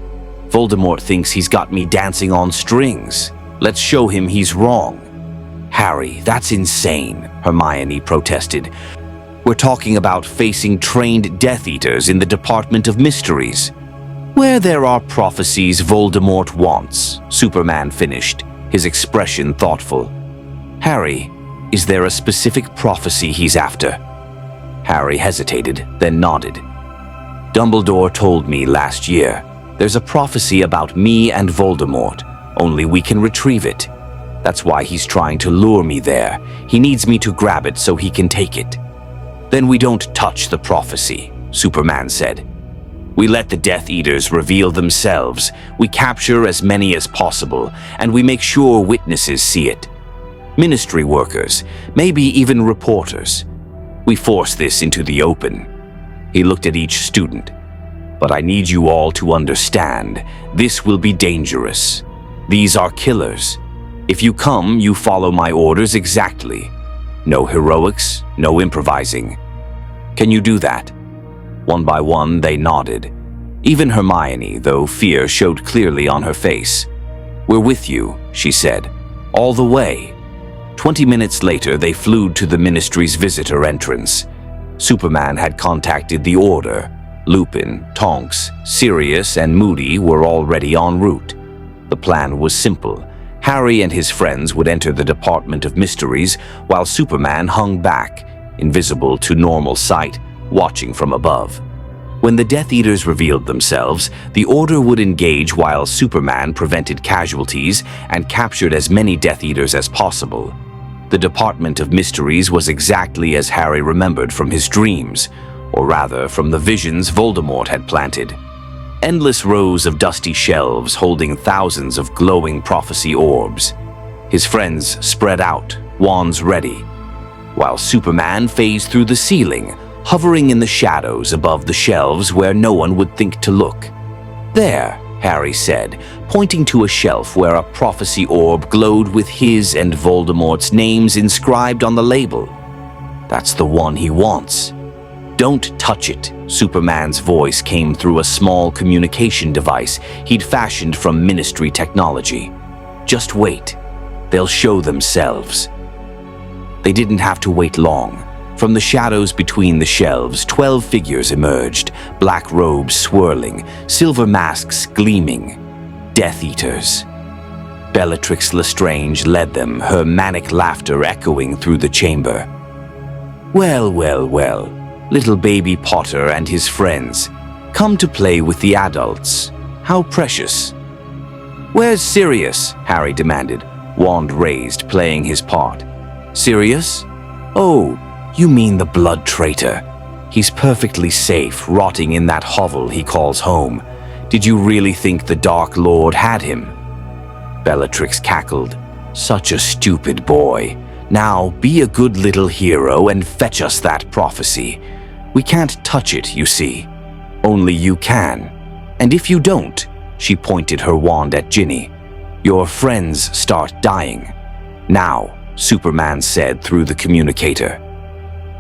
Voldemort thinks he's got me dancing on strings. Let's show him he's wrong." "Harry, that's insane," Hermione protested. "We're talking about facing trained Death Eaters in the Department of Mysteries." "Where there are prophecies Voldemort wants," Superman finished, his expression thoughtful. "Harry, is there a specific prophecy he's after?" Harry hesitated, then nodded. "Dumbledore told me last year. There's a prophecy about me and Voldemort. Only we can retrieve it. That's why he's trying to lure me there. He needs me to grab it so he can take it." "Then we don't touch the prophecy," Superman said. "We let the Death Eaters reveal themselves. We capture as many as possible, and we make sure witnesses see it. Ministry workers, maybe even reporters. We force this into the open." He looked at each student. "But I need you all to understand, this will be dangerous. These are killers. If you come, you follow my orders exactly. No heroics, no improvising." Can you do that?" One by one, they nodded. Even Hermione, though fear showed clearly on her face. "We're with you," she said. "All the way." 20 minutes later, they flew to the Ministry's visitor entrance. Superman had contacted the Order. Lupin, Tonks, Sirius, and Moody were already en route. The plan was simple. Harry and his friends would enter the Department of Mysteries while Superman hung back, invisible to normal sight, watching from above. When the Death Eaters revealed themselves, the Order would engage while Superman prevented casualties and captured as many Death Eaters as possible. The Department of Mysteries was exactly as Harry remembered from his dreams, or rather from the visions Voldemort had planted. Endless rows of dusty shelves holding thousands of glowing prophecy orbs. His friends spread out, wands ready, while Superman phased through the ceiling, hovering in the shadows above the shelves where no one would think to look. "There," Harry said, pointing to a shelf where a prophecy orb glowed with his and Voldemort's names inscribed on the label. "That's the one he wants." "Don't touch it," Superman's voice came through a small communication device he'd fashioned from Ministry technology. "Just wait. They'll show themselves." They didn't have to wait long. From the shadows between the shelves, 12 figures emerged, black robes swirling, silver masks gleaming. Death Eaters. Bellatrix Lestrange led them, her manic laughter echoing through the chamber. "Well, well, well, little baby Potter and his friends. Come to play with the adults. How precious." "Where's Sirius?" Harry demanded, wand raised, playing his part. "Sirius? Oh, you mean the blood traitor. He's perfectly safe, rotting in that hovel he calls home. Did you really think the Dark Lord had him?" Bellatrix cackled. "Such a stupid boy. Now be a good little hero and fetch us that prophecy. We can't touch it, you see. Only you can. And if you don't," she pointed her wand at Ginny, "your friends start dying." "Now," Superman said through the communicator.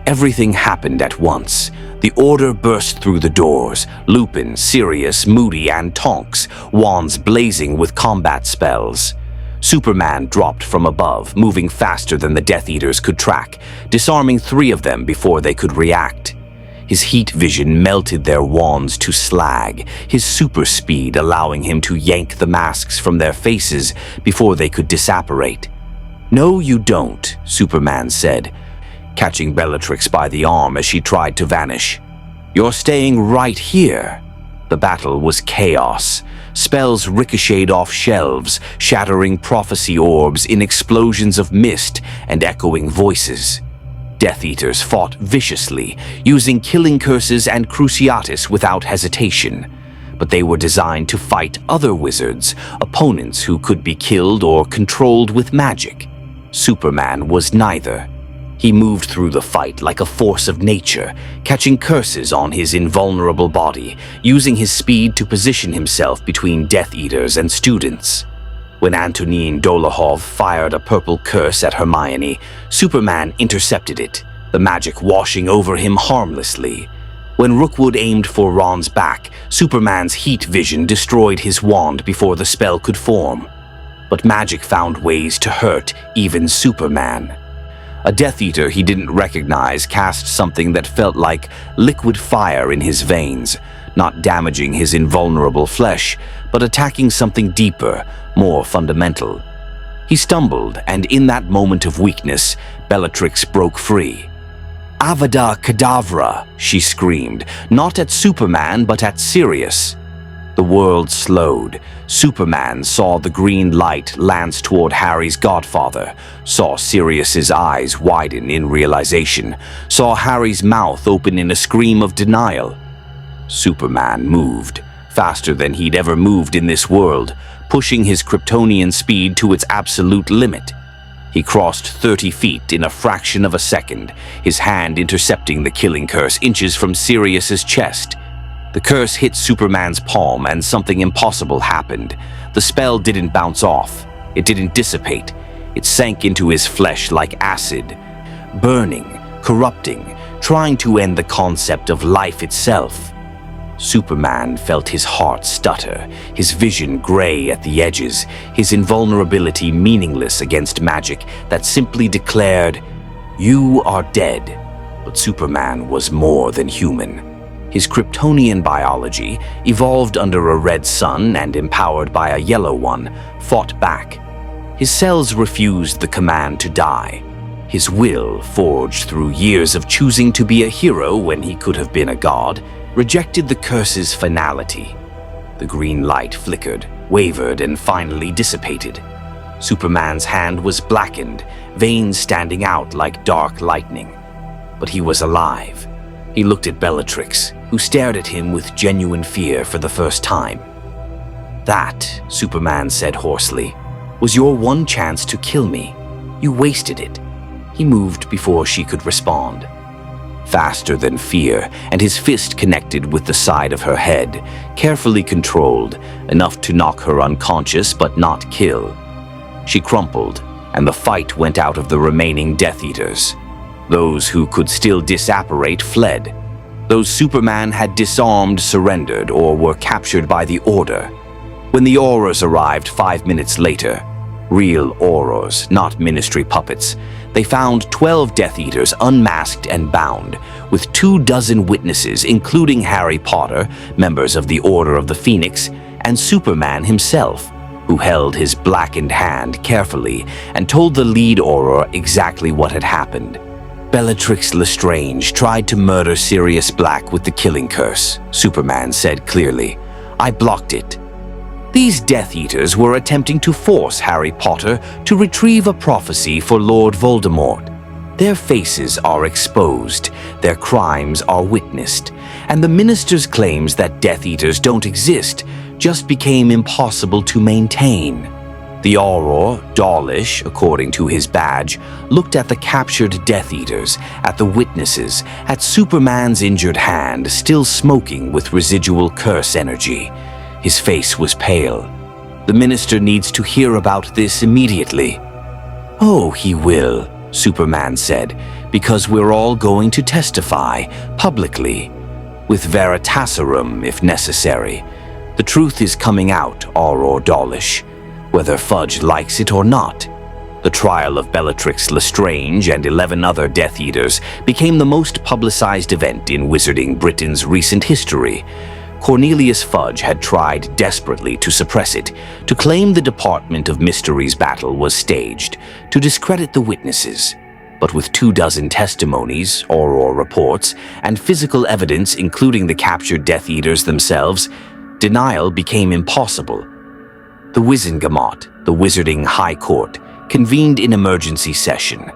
Everything happened at once. The Order burst through the doors, Lupin, Sirius, Moody, and Tonks, wands blazing with combat spells. Superman dropped from above, moving faster than the Death Eaters could track, disarming 3 of them before they could react. His heat vision melted their wands to slag, his super speed allowing him to yank the masks from their faces before they could disapparate. "No, you don't," Superman said, catching Bellatrix by the arm as she tried to vanish. "You're staying right here." The battle was chaos. Spells ricocheted off shelves, shattering prophecy orbs in explosions of mist and echoing voices. Death Eaters fought viciously, using killing curses and cruciatus without hesitation. But they were designed to fight other wizards, opponents who could be killed or controlled with magic. Superman was neither. He moved through the fight like a force of nature, catching curses on his invulnerable body, using his speed to position himself between Death Eaters and students. When Antonin Dolohov fired a purple curse at Hermione, Superman intercepted it, the magic washing over him harmlessly. When Rookwood aimed for Ron's back, Superman's heat vision destroyed his wand before the spell could form. But magic found ways to hurt even Superman. A Death Eater he didn't recognize cast something that felt like liquid fire in his veins, not damaging his invulnerable flesh, but attacking something deeper, more fundamental. He stumbled, and in that moment of weakness, Bellatrix broke free. "Avada Kedavra!" she screamed, not at Superman but at Sirius. The world slowed. Superman saw the green light lance toward Harry's godfather, saw Sirius's eyes widen in realization, saw Harry's mouth open in a scream of denial. Superman moved, faster than he'd ever moved in this world, pushing his Kryptonian speed to its absolute limit. He crossed 30 feet in a fraction of a second, his hand intercepting the killing curse inches from Sirius's chest. The curse hit Superman's palm and something impossible happened. The spell didn't bounce off. It didn't dissipate. It sank into his flesh like acid, burning, corrupting, trying to end the concept of life itself. Superman felt his heart stutter, his vision gray at the edges, his invulnerability meaningless against magic that simply declared, "You are dead." But Superman was more than human. His Kryptonian biology, evolved under a red sun and empowered by a yellow one, fought back. His cells refused the command to die. His will, forged through years of choosing to be a hero when he could have been a god, rejected the curse's finality. The green light flickered, wavered, and finally dissipated. Superman's hand was blackened, veins standing out like dark lightning. But he was alive. He looked at Bellatrix, who stared at him with genuine fear for the first time. "That," Superman said hoarsely, "was your one chance to kill me. You wasted it." He moved before she could respond. Faster than fear, and his fist connected with the side of her head, carefully controlled, enough to knock her unconscious but not kill. She crumpled, and the fight went out of the remaining Death Eaters. Those who could still disapparate fled. Those Superman had disarmed surrendered or were captured by the Order. When the Aurors arrived 5 minutes later, real Aurors, not ministry puppets, they found 12 Death Eaters unmasked and bound, with 24 witnesses, including Harry Potter, members of the Order of the Phoenix, and Superman himself, who held his blackened hand carefully and told the lead Auror exactly what had happened. "Bellatrix Lestrange tried to murder Sirius Black with the killing curse," Superman said clearly. "I blocked it. These Death Eaters were attempting to force Harry Potter to retrieve a prophecy for Lord Voldemort. Their faces are exposed, their crimes are witnessed, and the minister's claims that Death Eaters don't exist just became impossible to maintain." The Auror, Dawlish, according to his badge, looked at the captured Death Eaters, at the witnesses, at Superman's injured hand still smoking with residual curse energy. His face was pale. "The minister needs to hear about this immediately." "Oh, he will," Superman said, "because we're all going to testify, publicly, with Veritaserum if necessary. The truth is coming out, Auror Dawlish, whether Fudge likes it or not." The trial of Bellatrix Lestrange and 11 other Death Eaters became the most publicized event in Wizarding Britain's recent history. Cornelius Fudge had tried desperately to suppress it, to claim the Department of Mysteries battle was staged, to discredit the witnesses. But with 24 testimonies, Auror reports, and physical evidence including the captured Death Eaters themselves, denial became impossible. The Wizengamot, the Wizarding High Court, convened in emergency session.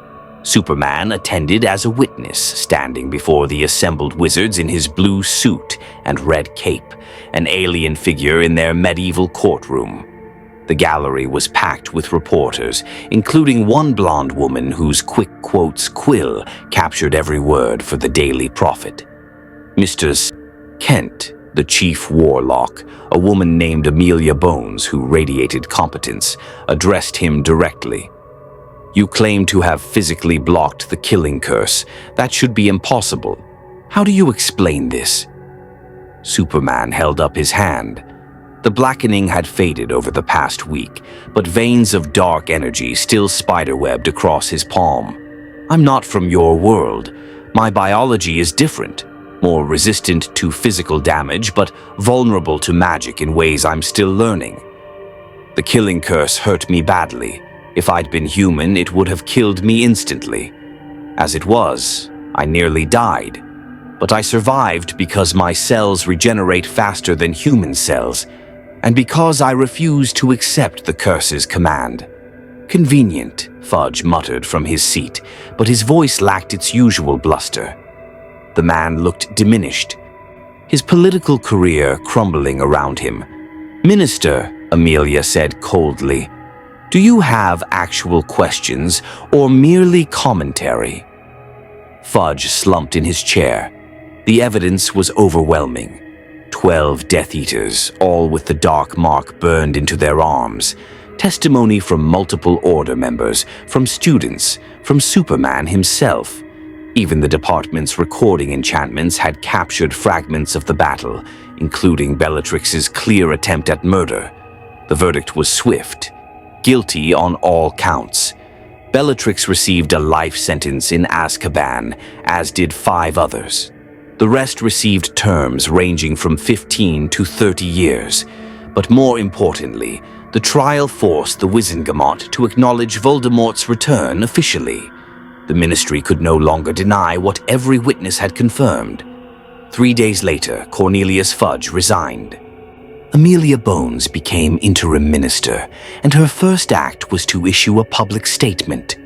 Superman attended as a witness, standing before the assembled wizards in his blue suit and red cape, an alien figure in their medieval courtroom. The gallery was packed with reporters, including one blonde woman whose quick quotes quill captured every word for the Daily Prophet. Mr. Kent, the chief warlock, a woman named Amelia Bones who radiated competence, addressed him directly. "You claim to have physically blocked the killing curse. That should be impossible. How do you explain this?" Superman held up his hand. The blackening had faded over the past week, but veins of dark energy still spiderwebbed across his palm. "I'm not from your world. My biology is different. More resistant to physical damage, but vulnerable to magic in ways I'm still learning. The killing curse hurt me badly. If I'd been human, it would have killed me instantly. As it was, I nearly died. But I survived because my cells regenerate faster than human cells, and because I refuse to accept the curse's command." "Convenient," Fudge muttered from his seat, but his voice lacked its usual bluster. The man looked diminished, his political career crumbling around him. "Minister," Amelia said coldly, "do you have actual questions or merely commentary?" Fudge slumped in his chair. The evidence was overwhelming. 12 Death Eaters, all with the dark mark burned into their arms. Testimony from multiple Order members, from students, from Superman himself. Even the department's recording enchantments had captured fragments of the battle, including Bellatrix's clear attempt at murder. The verdict was swift: guilty on all counts. Bellatrix received a life sentence in Azkaban, as did 5 others. The rest received terms ranging from 15 to 30 years. But more importantly, the trial forced the Wizengamot to acknowledge Voldemort's return officially. The Ministry could no longer deny what every witness had confirmed. 3 days later, Cornelius Fudge resigned. Amelia Bones became interim minister, and her first act was to issue a public statement.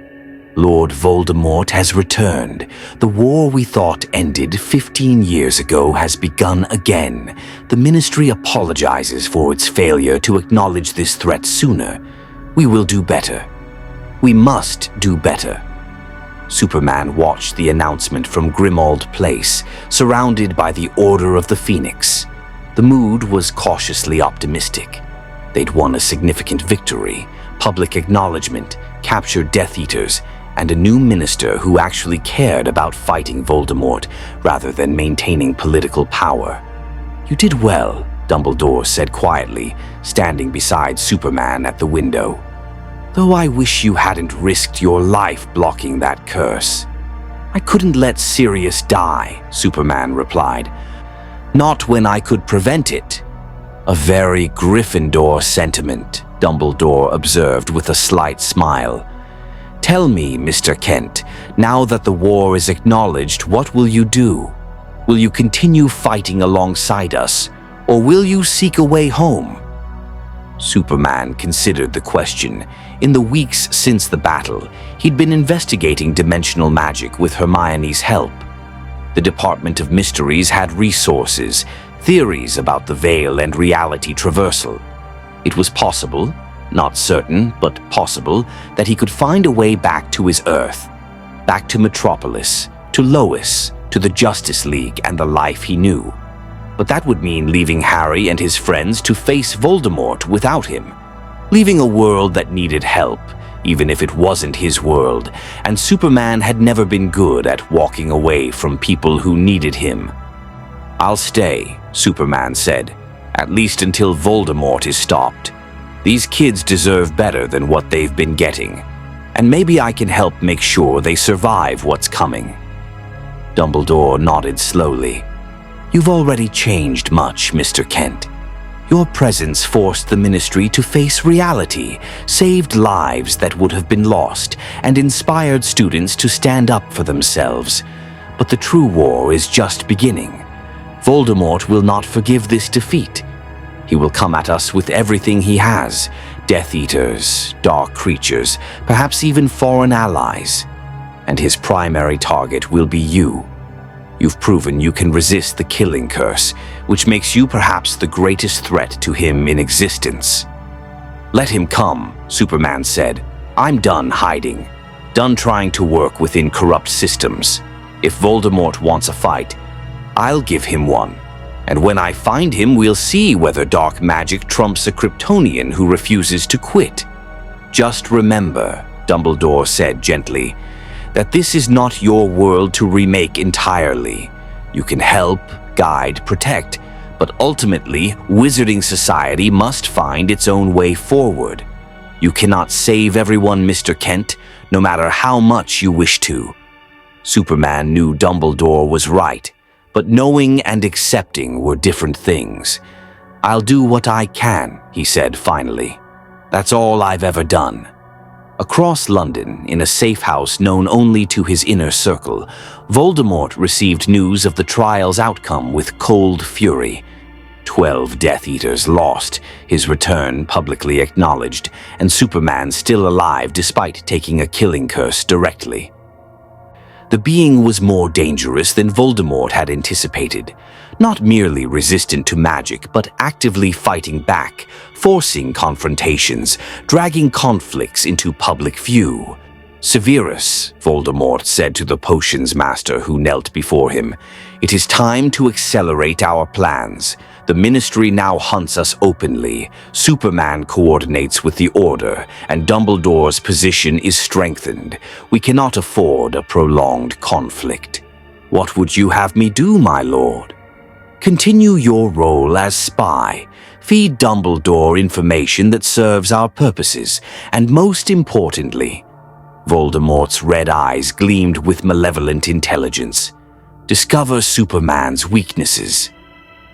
Lord Voldemort has returned. The war we thought ended 15 years ago has begun again. The Ministry apologizes for its failure to acknowledge this threat sooner. We will do better. We must do better. Superman watched the announcement from Grimmauld Place, surrounded by the Order of the Phoenix. The mood was cautiously optimistic. They'd won a significant victory, public acknowledgement, captured Death Eaters, and a new minister who actually cared about fighting Voldemort rather than maintaining political power. "You did well," Dumbledore said quietly, standing beside Superman at the window. "Though I wish you hadn't risked your life blocking that curse." "I couldn't let Sirius die," Superman replied. "Not when I could prevent it." "A very Gryffindor sentiment," Dumbledore observed with a slight smile. "Tell me, Mr. Kent, now that the war is acknowledged, what will you do? Will you continue fighting alongside us, or will you seek a way home?" Superman considered the question. In the weeks since the battle, he'd been investigating dimensional magic with Hermione's help. The Department of Mysteries had resources, theories about the veil and reality traversal. It was possible, not certain, but possible, that he could find a way back to his Earth, back to Metropolis, to Lois, to the Justice League and the life he knew. But that would mean leaving Harry and his friends to face Voldemort without him, leaving a world that needed help, even if it wasn't his world, and Superman had never been good at walking away from people who needed him. "I'll stay," Superman said, "at least until Voldemort is stopped. These kids deserve better than what they've been getting, and maybe I can help make sure they survive what's coming." Dumbledore nodded slowly. "You've already changed much, Mr. Kent. Your presence forced the Ministry to face reality, saved lives that would have been lost, and inspired students to stand up for themselves. But the true war is just beginning. Voldemort will not forgive this defeat. He will come at us with everything he has: Death Eaters, dark creatures, perhaps even foreign allies. And his primary target will be you. You've proven you can resist the killing curse, which makes you perhaps the greatest threat to him in existence." "Let him come," Superman said. "I'm done hiding, done trying to work within corrupt systems. If Voldemort wants a fight, I'll give him one. And when I find him, we'll see whether dark magic trumps a Kryptonian who refuses to quit. Just remember," Dumbledore said gently, "that this is not your world to remake entirely. You can help, guide, protect, but ultimately, Wizarding Society must find its own way forward. You cannot save everyone, Mr. Kent, no matter how much you wish to." Superman knew Dumbledore was right, but knowing and accepting were different things. "I'll do what I can," he said finally. "That's all I've ever done." Across London, in a safe house known only to his inner circle, Voldemort received news of the trial's outcome with cold fury. 12 Death Eaters lost, his return publicly acknowledged, and Superman still alive despite taking a killing curse directly. The being was more dangerous than Voldemort had anticipated, not merely resistant to magic, but actively fighting back, forcing confrontations, dragging conflicts into public view. "Severus," Voldemort said to the potions master who knelt before him, "it is time to accelerate our plans. The Ministry now hunts us openly, Superman coordinates with the Order, and Dumbledore's position is strengthened. We cannot afford a prolonged conflict. What would you have me do, my lord? Continue your role as spy. Feed Dumbledore information that serves our purposes, and most importantly, Voldemort's red eyes gleamed with malevolent intelligence. Discover Superman's weaknesses.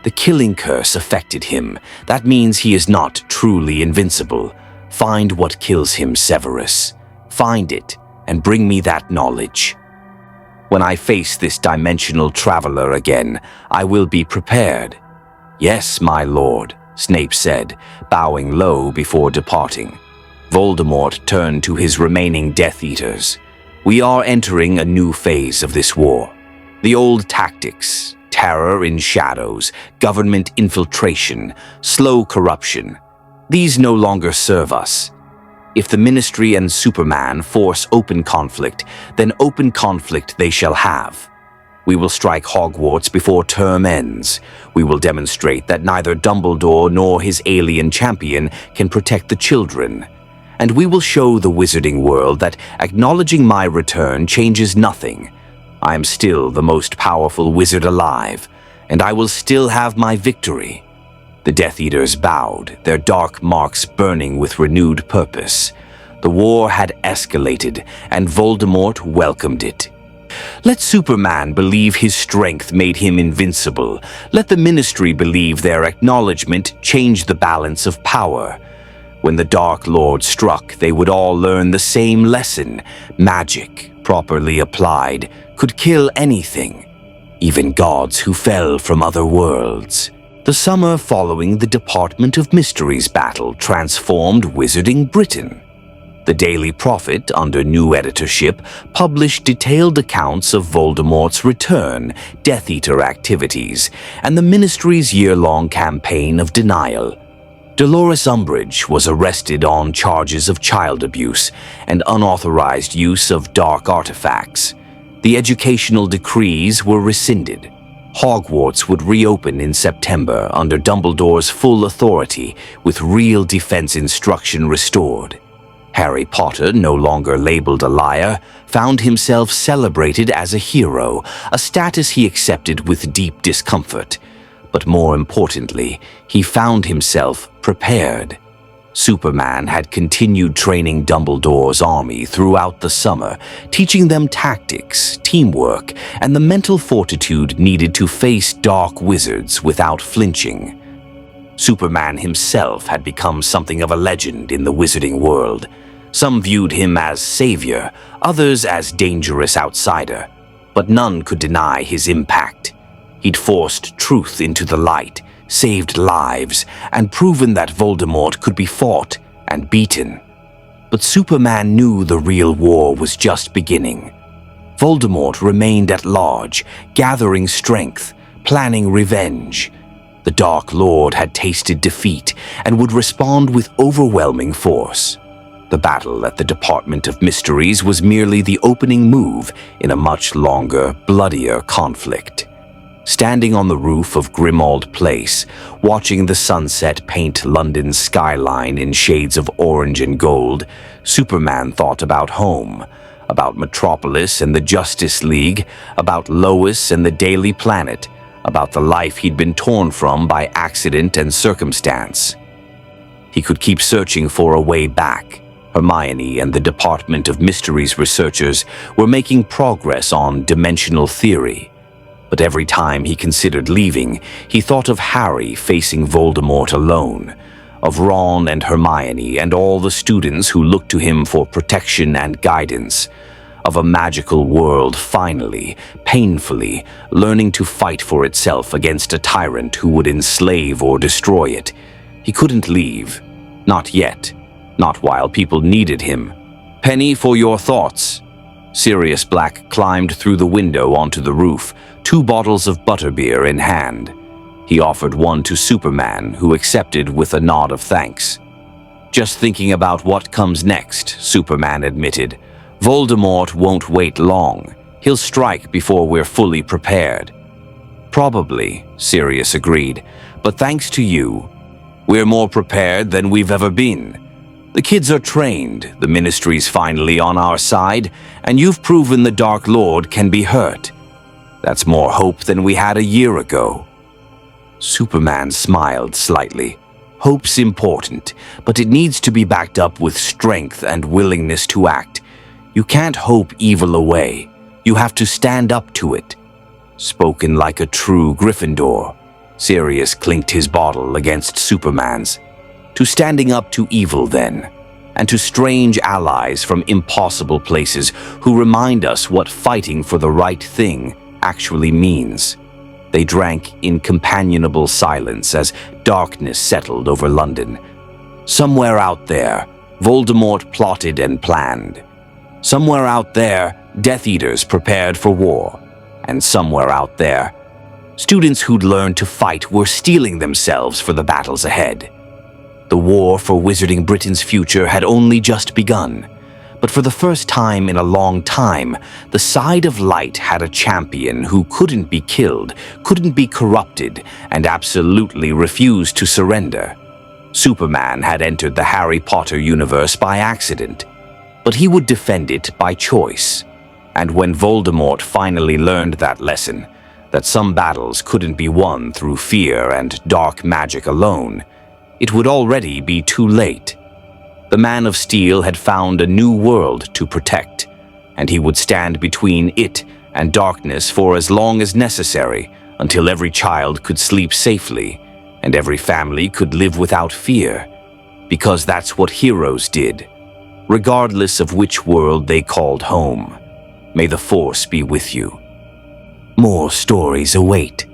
The killing curse affected him. That means he is not truly invincible. Find what kills him, Severus. Find it, and bring me that knowledge. When I face this dimensional traveler again, I will be prepared. Yes, my lord, Snape said, bowing low before departing. Voldemort turned to his remaining Death Eaters. We are entering a new phase of this war. The old tactics, terror in shadows, government infiltration, slow corruption, these no longer serve us. If the Ministry and Superman force open conflict, then open conflict they shall have. We will strike Hogwarts before term ends. We will demonstrate that neither Dumbledore nor his alien champion can protect the children. And we will show the wizarding world that acknowledging my return changes nothing. I am still the most powerful wizard alive, and I will still have my victory. The Death Eaters bowed, their dark marks burning with renewed purpose. The war had escalated, and Voldemort welcomed it. Let Superman believe his strength made him invincible. Let the Ministry believe their acknowledgement changed the balance of power. When the Dark Lord struck, they would all learn the same lesson. Magic, properly applied, could kill anything, even gods who fell from other worlds. The summer following the Department of Mysteries battle transformed Wizarding Britain. The Daily Prophet, under new editorship, published detailed accounts of Voldemort's return, Death Eater activities, and the Ministry's year-long campaign of denial. Dolores Umbridge was arrested on charges of child abuse and unauthorized use of dark artifacts. The educational decrees were rescinded. Hogwarts would reopen in September under Dumbledore's full authority, with real defense instruction restored. Harry Potter, no longer labeled a liar, found himself celebrated as a hero, a status he accepted with deep discomfort. But more importantly, he found himself prepared. Superman had continued training Dumbledore's army throughout the summer, teaching them tactics, teamwork, and the mental fortitude needed to face dark wizards without flinching. Superman himself had become something of a legend in the wizarding world. Some viewed him as savior, others as dangerous outsider, but none could deny his impact. He'd forced truth into the light, saved lives, and proven that Voldemort could be fought and beaten. But Superman knew the real war was just beginning. Voldemort remained at large, gathering strength, planning revenge. The Dark Lord had tasted defeat and would respond with overwhelming force. The battle at the Department of Mysteries was merely the opening move in a much longer, bloodier conflict. Standing on the roof of Grimmauld Place, watching the sunset paint London's skyline in shades of orange and gold, Superman thought about home, about Metropolis and the Justice League, about Lois and the Daily Planet, about the life he'd been torn from by accident and circumstance. He could keep searching for a way back. Hermione and the Department of Mysteries researchers were making progress on dimensional theory. But every time he considered leaving, he thought of Harry facing Voldemort alone, of Ron and Hermione and all the students who looked to him for protection and guidance, of a magical world finally, painfully, learning to fight for itself against a tyrant who would enslave or destroy it. He couldn't leave. Not yet. Not while people needed him. Penny, for your thoughts. Sirius Black climbed through the window onto the roof, 2 bottles of butterbeer in hand. He offered one to Superman, who accepted with a nod of thanks. Just thinking about what comes next, Superman admitted. Voldemort won't wait long. He'll strike before we're fully prepared. Probably, Sirius agreed, but thanks to you, we're more prepared than we've ever been. The kids are trained, the ministry's finally on our side, and you've proven the Dark Lord can be hurt. That's more hope than we had a year ago. Superman smiled slightly. Hope's important, but it needs to be backed up with strength and willingness to act. You can't hope evil away. You have to stand up to it. Spoken like a true Gryffindor, Sirius clinked his bottle against Superman's. To standing up to evil, then, and to strange allies from impossible places who remind us what fighting for the right thing actually means. They drank in companionable silence as darkness settled over London. Somewhere out there, Voldemort plotted and planned. Somewhere out there, Death Eaters prepared for war. And somewhere out there, students who'd learned to fight were steeling themselves for the battles ahead. The war for Wizarding Britain's future had only just begun. But for the first time in a long time, the side of light had a champion who couldn't be killed, couldn't be corrupted, and absolutely refused to surrender. Superman had entered the Harry Potter universe by accident, but he would defend it by choice. And when Voldemort finally learned that lesson, that some battles couldn't be won through fear and dark magic alone, it would already be too late. The Man of Steel had found a new world to protect, and he would stand between it and darkness for as long as necessary until every child could sleep safely and every family could live without fear, because that's what heroes did, regardless of which world they called home. May the Force be with you. More stories await.